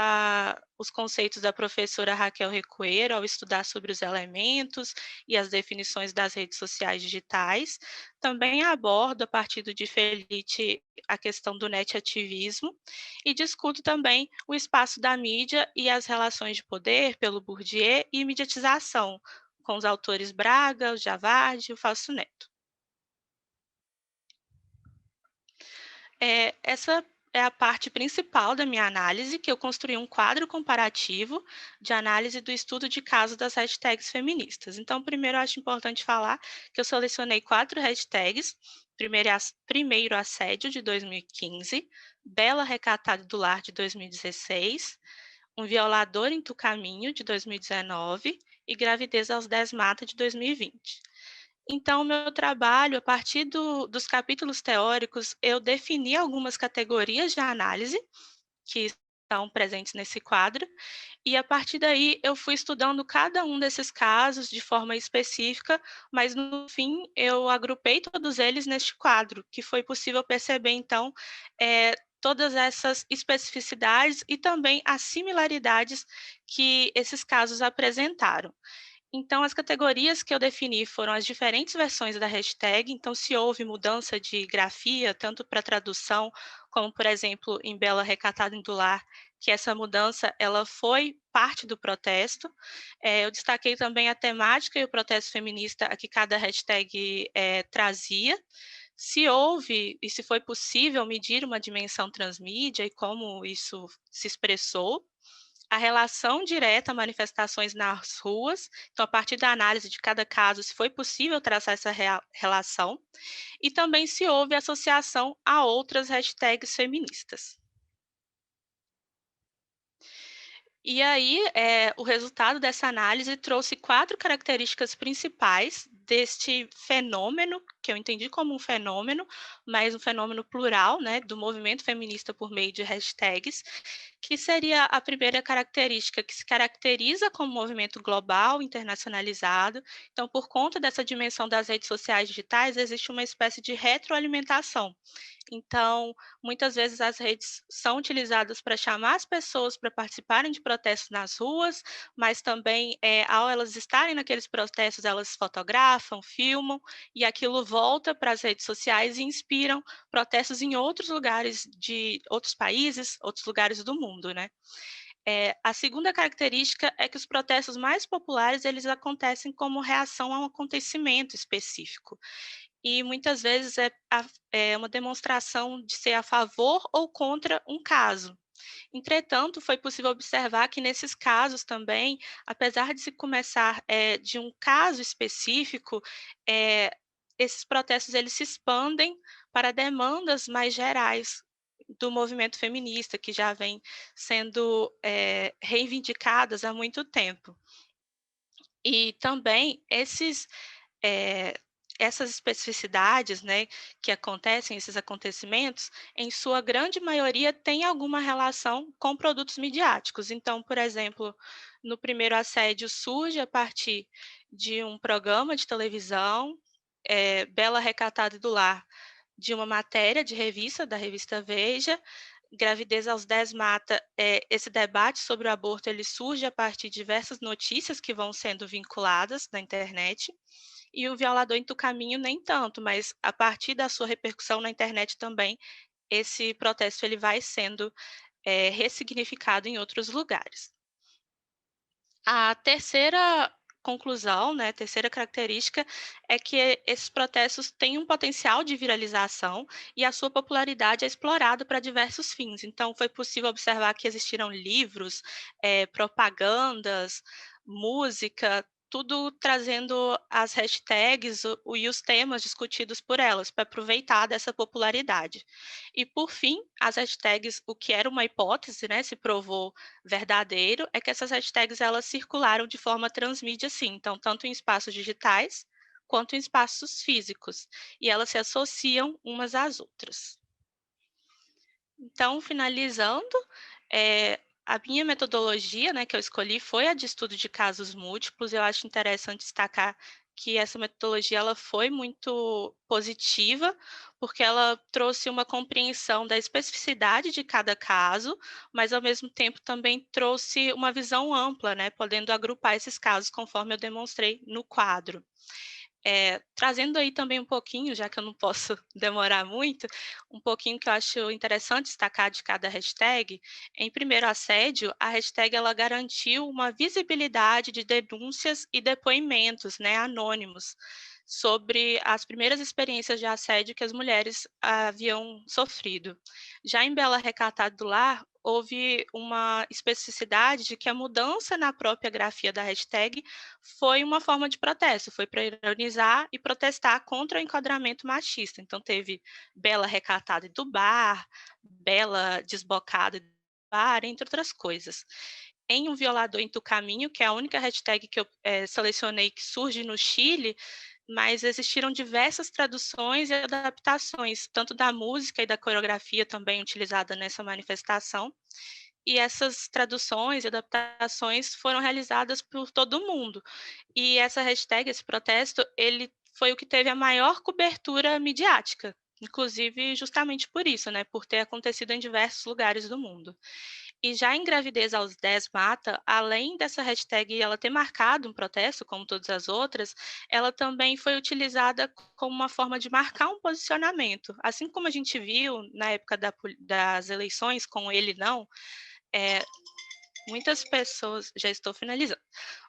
os conceitos da professora Raquel Recuero ao estudar sobre os elementos e as definições das redes sociais digitais. Também abordo, a partir do Di Felice, a questão do netativismo e discuto também o espaço da mídia e as relações de poder pelo Bourdieu e mediatização, com os autores Braga, o Javard e o Fausto Neto. Essa é a parte principal da minha análise, que eu construí um quadro comparativo de análise do estudo de caso das hashtags feministas. Então, primeiro, eu acho importante falar que eu selecionei 4 hashtags. Primeiro assédio, de 2015, Bela Recatada do Lar, de 2016, Um Violador em Tu Caminho, de 2019, e Gravidez aos 10 Mata, de 2020. Então, o meu trabalho, a partir dos capítulos teóricos, eu defini algumas categorias de análise que estão presentes nesse quadro, e a partir daí eu fui estudando cada um desses casos de forma específica, mas no fim eu agrupei todos eles neste quadro, que foi possível perceber, então, todas essas especificidades e também as similaridades que esses casos apresentaram. Então, as categorias que eu defini foram as diferentes versões da hashtag. Então, se houve mudança de grafia, tanto para tradução, como, por exemplo, em Bela Recatada em do Lar, que essa mudança ela foi parte do protesto. Eu destaquei também a temática e o protesto feminista a que cada hashtag trazia. Se houve e se foi possível medir uma dimensão transmídia e como isso se expressou, a relação direta a manifestações nas ruas, então, a partir da análise de cada caso, se foi possível traçar essa relação, e também se houve associação a outras hashtags feministas. E aí, o resultado dessa análise trouxe 4 características principais deste fenômeno, que eu entendi como um fenômeno, mas um fenômeno plural, né, do movimento feminista por meio de hashtags, que seria a primeira característica, que se caracteriza como movimento global, internacionalizado. Então, por conta dessa dimensão das redes sociais digitais, existe uma espécie de retroalimentação. Então, muitas vezes as redes são utilizadas para chamar as pessoas para participarem de protestos nas ruas, mas também, ao elas estarem naqueles protestos, elas fotografam, filmam, e aquilo volta para as redes sociais e inspiram protestos em outros lugares de outros países, outros lugares do mundo, né? A segunda característica é que os protestos mais populares, eles acontecem como reação a um acontecimento específico. E muitas vezes é uma demonstração de ser a favor ou contra um caso. Entretanto, foi possível observar que nesses casos também, apesar de se começar de um caso específico, esses protestos eles se expandem para demandas mais gerais do movimento feminista, que já vem sendo reivindicadas há muito tempo. E também essas especificidades, né, que acontecem, esses acontecimentos, em sua grande maioria, têm alguma relação com produtos midiáticos. Então, por exemplo, no primeiro assédio surge a partir de um programa de televisão, Bela Recatada do Lar, de uma matéria de revista, da revista Veja, Gravidez aos 10 mata, esse debate sobre o aborto ele surge a partir de diversas notícias que vão sendo vinculadas na internet, e o Violador em Tu Caminho nem tanto, mas a partir da sua repercussão na internet também, esse protesto ele vai sendo ressignificado em outros lugares. A terceira conclusão, né, a terceira característica é que esses protestos têm um potencial de viralização e a sua popularidade é explorada para diversos fins. Então, foi possível observar que existiram livros, propagandas, música, tudo trazendo as hashtags e os temas discutidos por elas, para aproveitar dessa popularidade. E, por fim, as hashtags, o que era uma hipótese, né, se provou verdadeiro, é que essas hashtags elas circularam de forma transmídia, sim, então tanto em espaços digitais quanto em espaços físicos, e elas se associam umas às outras. Então, finalizando, a minha metodologia, né, que eu escolhi foi a de estudo de casos múltiplos. Eu acho interessante destacar que essa metodologia ela foi muito positiva, porque ela trouxe uma compreensão da especificidade de cada caso, mas ao mesmo tempo também trouxe uma visão ampla, né, podendo agrupar esses casos conforme eu demonstrei no quadro. Trazendo aí também um pouquinho, já que eu não posso demorar muito, um pouquinho que eu acho interessante destacar de cada hashtag. Em primeiro assédio, a hashtag ela garantiu uma visibilidade de denúncias e depoimentos, né, anônimos, sobre as primeiras experiências de assédio que as mulheres haviam sofrido. Já em Bela Recatada do Lar, houve uma especificidade de que a mudança na própria grafia da hashtag foi uma forma de protesto, foi para ironizar e protestar contra o enquadramento machista. Então, teve Bela Recatada do Bar, Bela Desbocada do Bar, entre outras coisas. Em Um Violador em Tu Caminho, que é a única hashtag que eu selecionei que surge no Chile, mas existiram diversas traduções e adaptações, tanto da música e da coreografia também utilizada nessa manifestação, e essas traduções e adaptações foram realizadas por todo mundo. E essa hashtag, esse protesto, ele foi o que teve a maior cobertura midiática, inclusive justamente por isso, né, por ter acontecido em diversos lugares do mundo. E já em Gravidez aos 10 mata, além dessa hashtag ela ter marcado um protesto, como todas as outras, ela também foi utilizada como uma forma de marcar um posicionamento. Assim como a gente viu na época das eleições com Ele Não, muitas pessoas, já estou finalizando,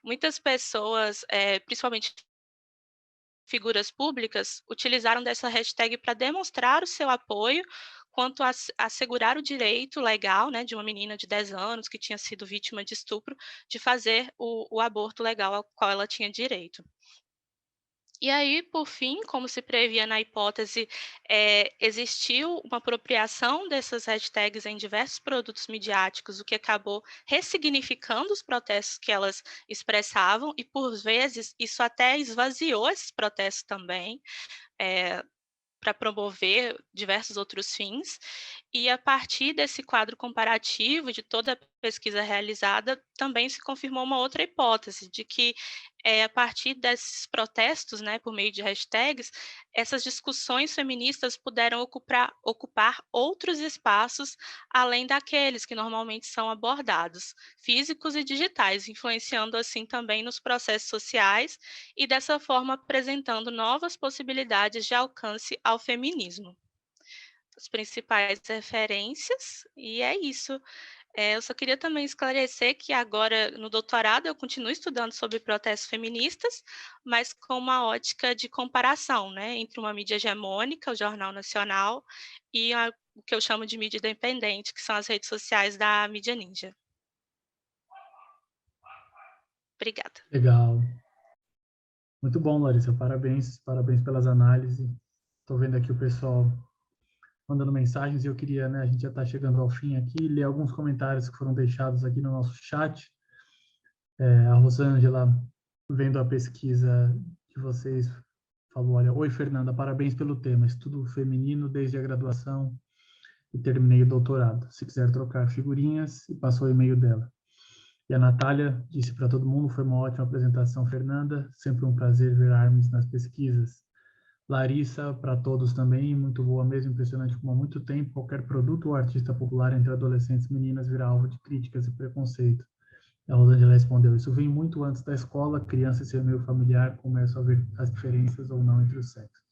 muitas pessoas, principalmente figuras públicas, utilizaram dessa hashtag para demonstrar o seu apoio quanto a assegurar o direito legal, né, de uma menina de 10 anos que tinha sido vítima de estupro, de fazer o aborto legal ao qual ela tinha direito. E aí, por fim, como se previa na hipótese, existiu uma apropriação dessas hashtags em diversos produtos midiáticos, o que acabou ressignificando os protestos que elas expressavam, e por vezes isso até esvaziou esses protestos também, para promover diversos outros fins. E a partir desse quadro comparativo de toda a pesquisa realizada, também se confirmou uma outra hipótese, de que a partir desses protestos, né, por meio de hashtags, essas discussões feministas puderam ocupar outros espaços além daqueles que normalmente são abordados, físicos e digitais, influenciando assim também nos processos sociais e dessa forma apresentando novas possibilidades de alcance ao feminismo. As principais referências, e é isso. Eu só queria também esclarecer que agora, no doutorado, eu continuo estudando sobre protestos feministas, mas com uma ótica de comparação, né, entre uma mídia hegemônica, o Jornal Nacional, e o que eu chamo de mídia independente, que são as redes sociais da mídia ninja. Obrigada. Legal. Muito bom, Larissa. Parabéns pelas análises. Estou vendo aqui o pessoal mandando mensagens e eu queria, né, a gente já está chegando ao fim aqui, ler alguns comentários que foram deixados aqui no nosso chat. A Rosângela, vendo a pesquisa de vocês, falou, olha, oi, Fernanda, parabéns pelo tema, estudo feminino desde a graduação e terminei o doutorado. Se quiser trocar figurinhas, e passou o e-mail dela. E a Natália disse para todo mundo, foi uma ótima apresentação, Fernanda, sempre um prazer ver Armes nas pesquisas. Larissa, para todos também, muito boa mesmo, impressionante como há muito tempo qualquer produto ou artista popular entre adolescentes e meninas vira alvo de críticas e preconceito. A Rosângela respondeu, isso vem muito antes da escola, criança e seu meio familiar começam a ver as diferenças ou não entre os sexos.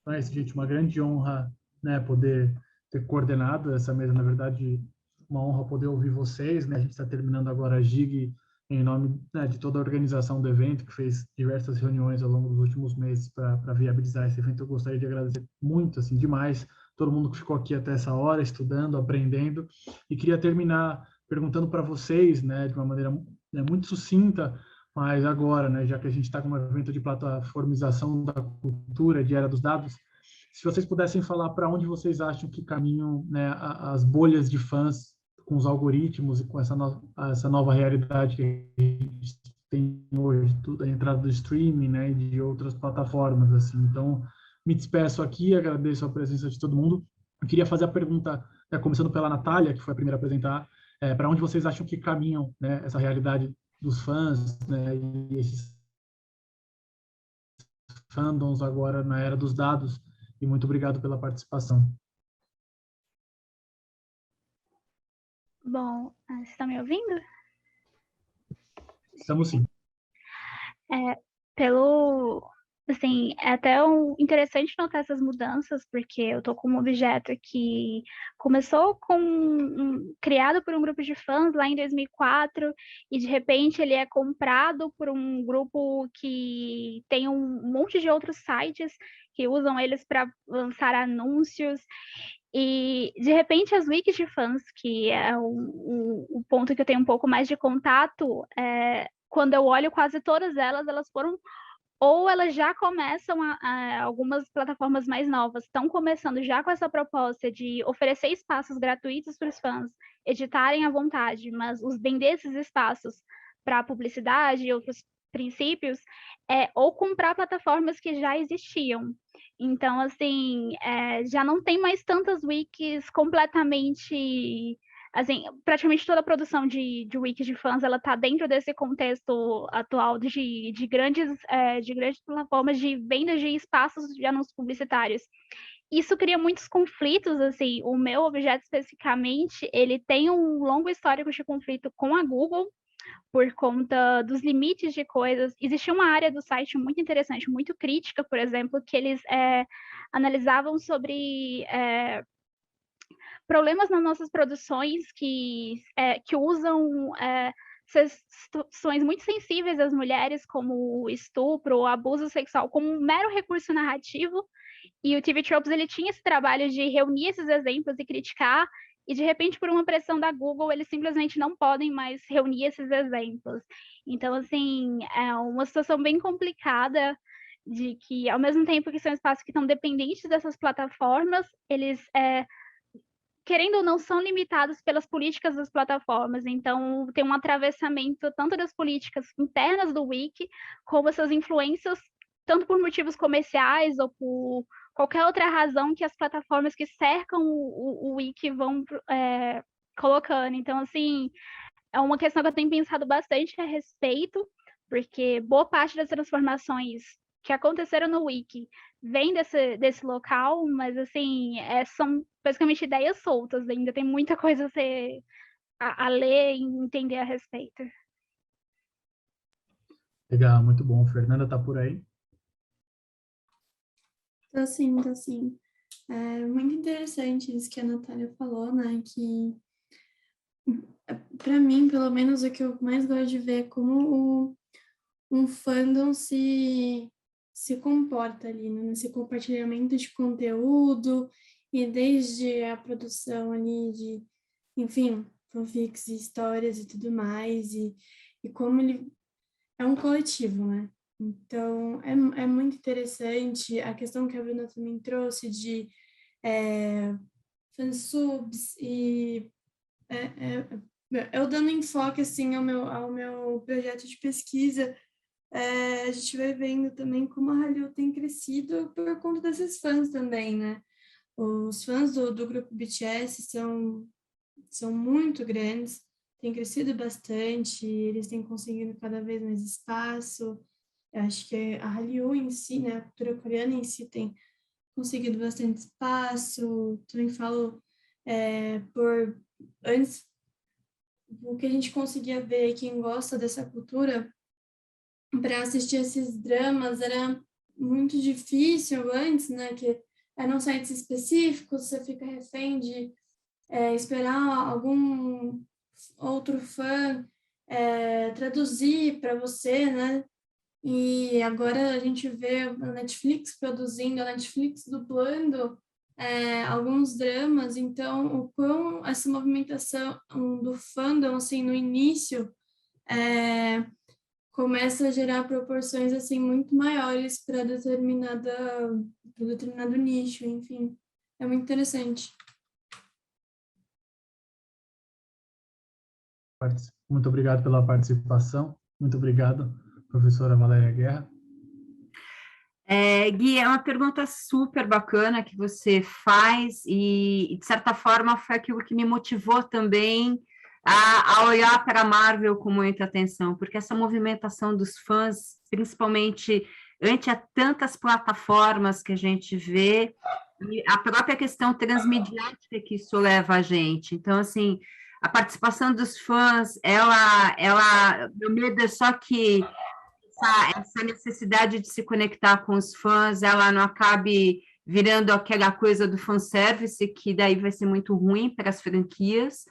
Então é isso, gente, uma grande honra, né, poder ter coordenado essa mesa, na verdade, uma honra poder ouvir vocês, né, a gente está terminando agora a GIG em nome, né, de toda a organização do evento, que fez diversas reuniões ao longo dos últimos meses para viabilizar esse evento. Eu gostaria de agradecer muito, assim, demais, todo mundo que ficou aqui até essa hora, estudando, aprendendo, e queria terminar perguntando para vocês, né, de uma maneira, né, muito sucinta, mas agora, né, já que a gente está com um evento de plataformização da cultura, de era dos dados, se vocês pudessem falar para onde vocês acham que caminham, né, as bolhas de fãs com os algoritmos e com essa nova realidade que a gente tem hoje, a entrada do streaming, né, e de outras plataformas, assim. Então, me despeço aqui, agradeço a presença de todo mundo. Eu queria fazer a pergunta, né, começando pela Natália, que foi a primeira a apresentar, para onde vocês acham que caminham, né, essa realidade dos fãs, né, e esses fandoms agora na era dos dados, e muito obrigado pela participação. Bom, vocês estão me ouvindo? Estamos sim. Assim, é até interessante notar essas mudanças, porque eu tô com um objeto que começou criado por um grupo de fãs lá em 2004, e de repente ele é comprado por um grupo que tem um monte de outros sites que usam eles para lançar anúncios. E, de repente, as wikis de fãs, que é o ponto que eu tenho um pouco mais de contato, quando eu olho quase todas elas foram, ou elas já começam, algumas plataformas mais novas estão começando já com essa proposta de oferecer espaços gratuitos para os fãs editarem à vontade, mas vender esses espaços para publicidade e outros princípios, ou comprar plataformas que já existiam. Então, assim, já não tem mais tantas wikis completamente... Assim, praticamente toda a produção de wikis de fãs, ela está dentro desse contexto atual de grandes plataformas de venda de espaços de anúncios publicitários. Isso cria muitos conflitos, assim, o meu objeto especificamente, ele tem um longo histórico de conflito com a Google, por conta dos limites de coisas. Existia uma área do site muito interessante, muito crítica, por exemplo, que eles analisavam sobre problemas nas nossas produções que usam situações muito sensíveis das mulheres, como o estupro ou abuso sexual, como um mero recurso narrativo. E o TV Tropes, ele tinha esse trabalho de reunir esses exemplos e criticar, e de repente, por uma pressão da Google, eles simplesmente não podem mais reunir esses exemplos. Então, assim, é uma situação bem complicada, de que, ao mesmo tempo que são espaços que estão dependentes dessas plataformas, eles, querendo ou não, são limitados pelas políticas das plataformas. Então, tem um atravessamento tanto das políticas internas do Wiki, como essas influências, tanto por motivos comerciais ou por qualquer outra razão que as plataformas que cercam o Wiki vão colocando. Então, assim, é uma questão que eu tenho pensado bastante a respeito, porque boa parte das transformações que aconteceram no Wiki vem desse local, mas, assim, são basicamente ideias soltas, ainda tem muita coisa a ler e entender a respeito. Legal, muito bom. Fernanda, tá por aí? Tô sim. É muito interessante isso que a Natália falou, né? Que, para mim, pelo menos, o que eu mais gosto de ver é como um fandom se comporta ali, né? Nesse compartilhamento de conteúdo, e desde a produção ali de, enfim, fanfics e histórias e tudo mais, e como ele é um coletivo, né? Então, é muito interessante a questão que a Bruna também trouxe de fansubs e eu dando enfoque, assim, ao meu projeto de pesquisa, a gente vai vendo também como a Hallyu tem crescido por conta desses fãs também, né? Os fãs do grupo BTS são muito grandes, têm crescido bastante, eles têm conseguido cada vez mais espaço, Eu acho que a Hallyu em si, né, a cultura coreana em si tem conseguido bastante espaço. Também falo por antes o que a gente conseguia ver, quem gosta dessa cultura, para assistir esses dramas era muito difícil antes, né? Que eram sites específicos, você fica refém de esperar algum outro fã traduzir para você, né? E agora a gente vê a Netflix produzindo, a Netflix dublando alguns dramas, então o quão essa movimentação do fandom, assim, no início, começa a gerar proporções, assim, muito maiores para determinado nicho, enfim. É muito interessante. Muito obrigado pela participação. Muito obrigado, professora Valéria Guerra. Gui, é uma pergunta super bacana que você faz e, de certa forma, foi aquilo que me motivou também a olhar para a Marvel com muita atenção, porque essa movimentação dos fãs, principalmente ante a tantas plataformas que a gente vê, e a própria questão transmediática que isso leva a gente. Então, assim, a participação dos fãs, meu medo é só que essa necessidade de se conectar com os fãs, ela não acabe virando aquela coisa do fanservice, que daí vai ser muito ruim para as franquias.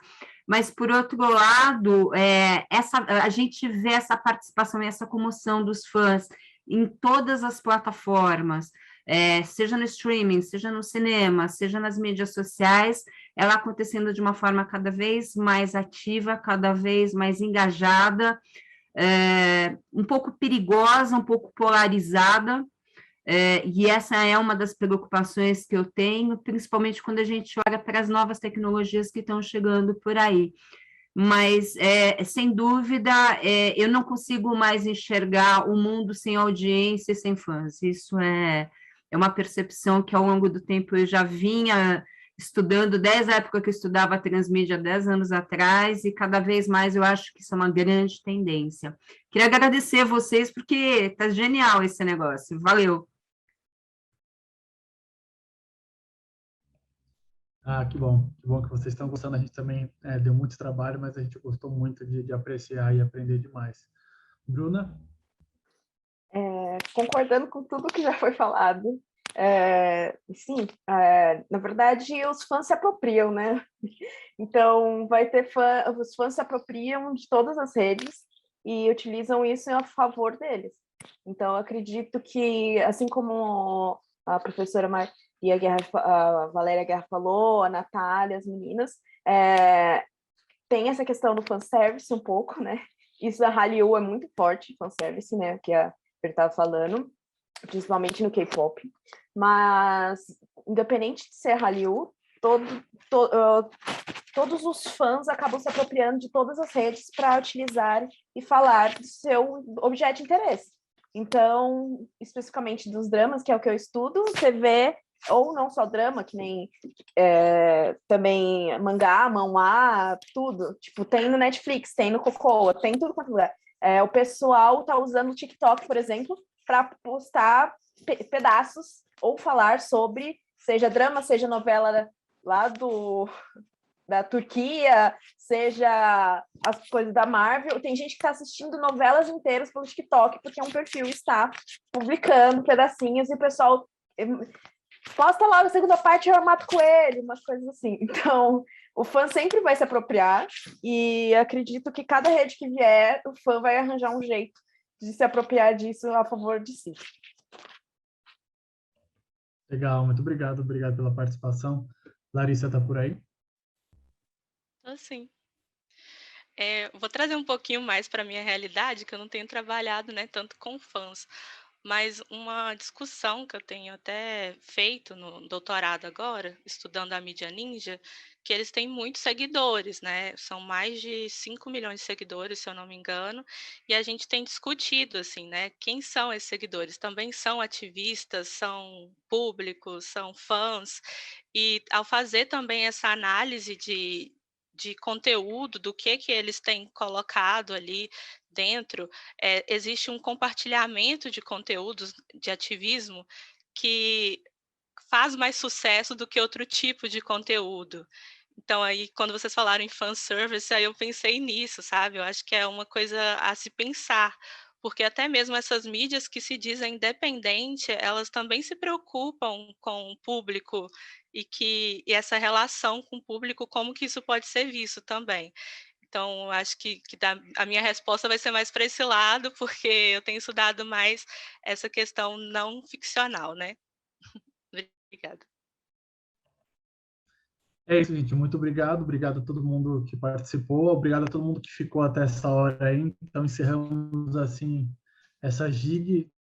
Mas, por outro lado, a gente vê essa participação e essa comoção dos fãs em todas as plataformas, seja no streaming, seja no cinema, seja nas mídias sociais, ela acontecendo de uma forma cada vez mais ativa, cada vez mais engajada, um pouco perigosa, um pouco polarizada, e essa é uma das preocupações que eu tenho, principalmente quando a gente olha para as novas tecnologias que estão chegando por aí. Mas, sem dúvida, eu não consigo mais enxergar o mundo sem audiência e sem fãs. Isso é uma percepção que, ao longo do tempo, eu já vinha estudando desde a época que eu estudava transmídia 10 anos atrás, e cada vez mais eu acho que isso é uma grande tendência. Queria agradecer a vocês, porque está genial esse negócio. Valeu! Que bom que vocês estão gostando. A gente também deu muito trabalho, mas a gente gostou muito de apreciar e aprender demais. Bruna? Concordando com tudo que já foi falado, sim, na verdade, os fãs se apropriam, né? Então, vai ter os fãs se apropriam de todas as redes e utilizam isso a favor deles. Então, acredito que, assim como a professora Maria Guerra, a Valéria Guerra falou, a Natália, as meninas, tem essa questão do fanservice um pouco, né? Isso da Hallyu é muito forte, fanservice, né? Que a Fer estava falando, principalmente no K-pop. Mas, independente de ser Hallyu, todos os fãs acabam se apropriando de todas as redes para utilizar e falar do seu objeto de interesse. Então, especificamente dos dramas, que é o que eu estudo, você vê, ou não só drama, que nem também mangá, manhwa, tudo. Tipo, tem no Netflix, tem no Cocoa, tem tudo quanto lugar. O pessoal tá usando o TikTok, por exemplo, para postar pedaços ou falar sobre, seja drama, seja novela lá da Turquia, seja as coisas da Marvel. Tem gente que está assistindo novelas inteiras pelo TikTok, porque um perfil está publicando pedacinhos e o pessoal posta logo a segunda parte, eu mato com ele, umas coisas assim. Então, o fã sempre vai se apropriar e acredito que cada rede que vier, o fã vai arranjar um jeito de se apropriar disso a favor de si. Legal, muito obrigado pela participação. Larissa está por aí? Sim. Vou trazer um pouquinho mais para a minha realidade, que eu não tenho trabalhado, né, tanto com fãs, mas uma discussão que eu tenho até feito no doutorado agora, estudando a mídia ninja, que eles têm muitos seguidores, né? São mais de 5 milhões de seguidores, se eu não me engano, e a gente tem discutido, assim, né? Quem são esses seguidores? Também são ativistas, são públicos, são fãs, e ao fazer também essa análise de conteúdo, do que eles têm colocado ali dentro, existe um compartilhamento de conteúdos de ativismo que faz mais sucesso do que outro tipo de conteúdo. Então, aí, quando vocês falaram em fanservice, aí eu pensei nisso, sabe? Eu acho que é uma coisa a se pensar, porque até mesmo essas mídias que se dizem independentes, elas também se preocupam com o público e essa relação com o público, como que isso pode ser visto também. Então, acho que a minha resposta vai ser mais para esse lado, porque eu tenho estudado mais essa questão não ficcional, né? Obrigada. É isso, gente. Muito obrigado. Obrigado a todo mundo que participou. Obrigado a todo mundo que ficou até essa hora aí. Então, encerramos, assim, essa GIG.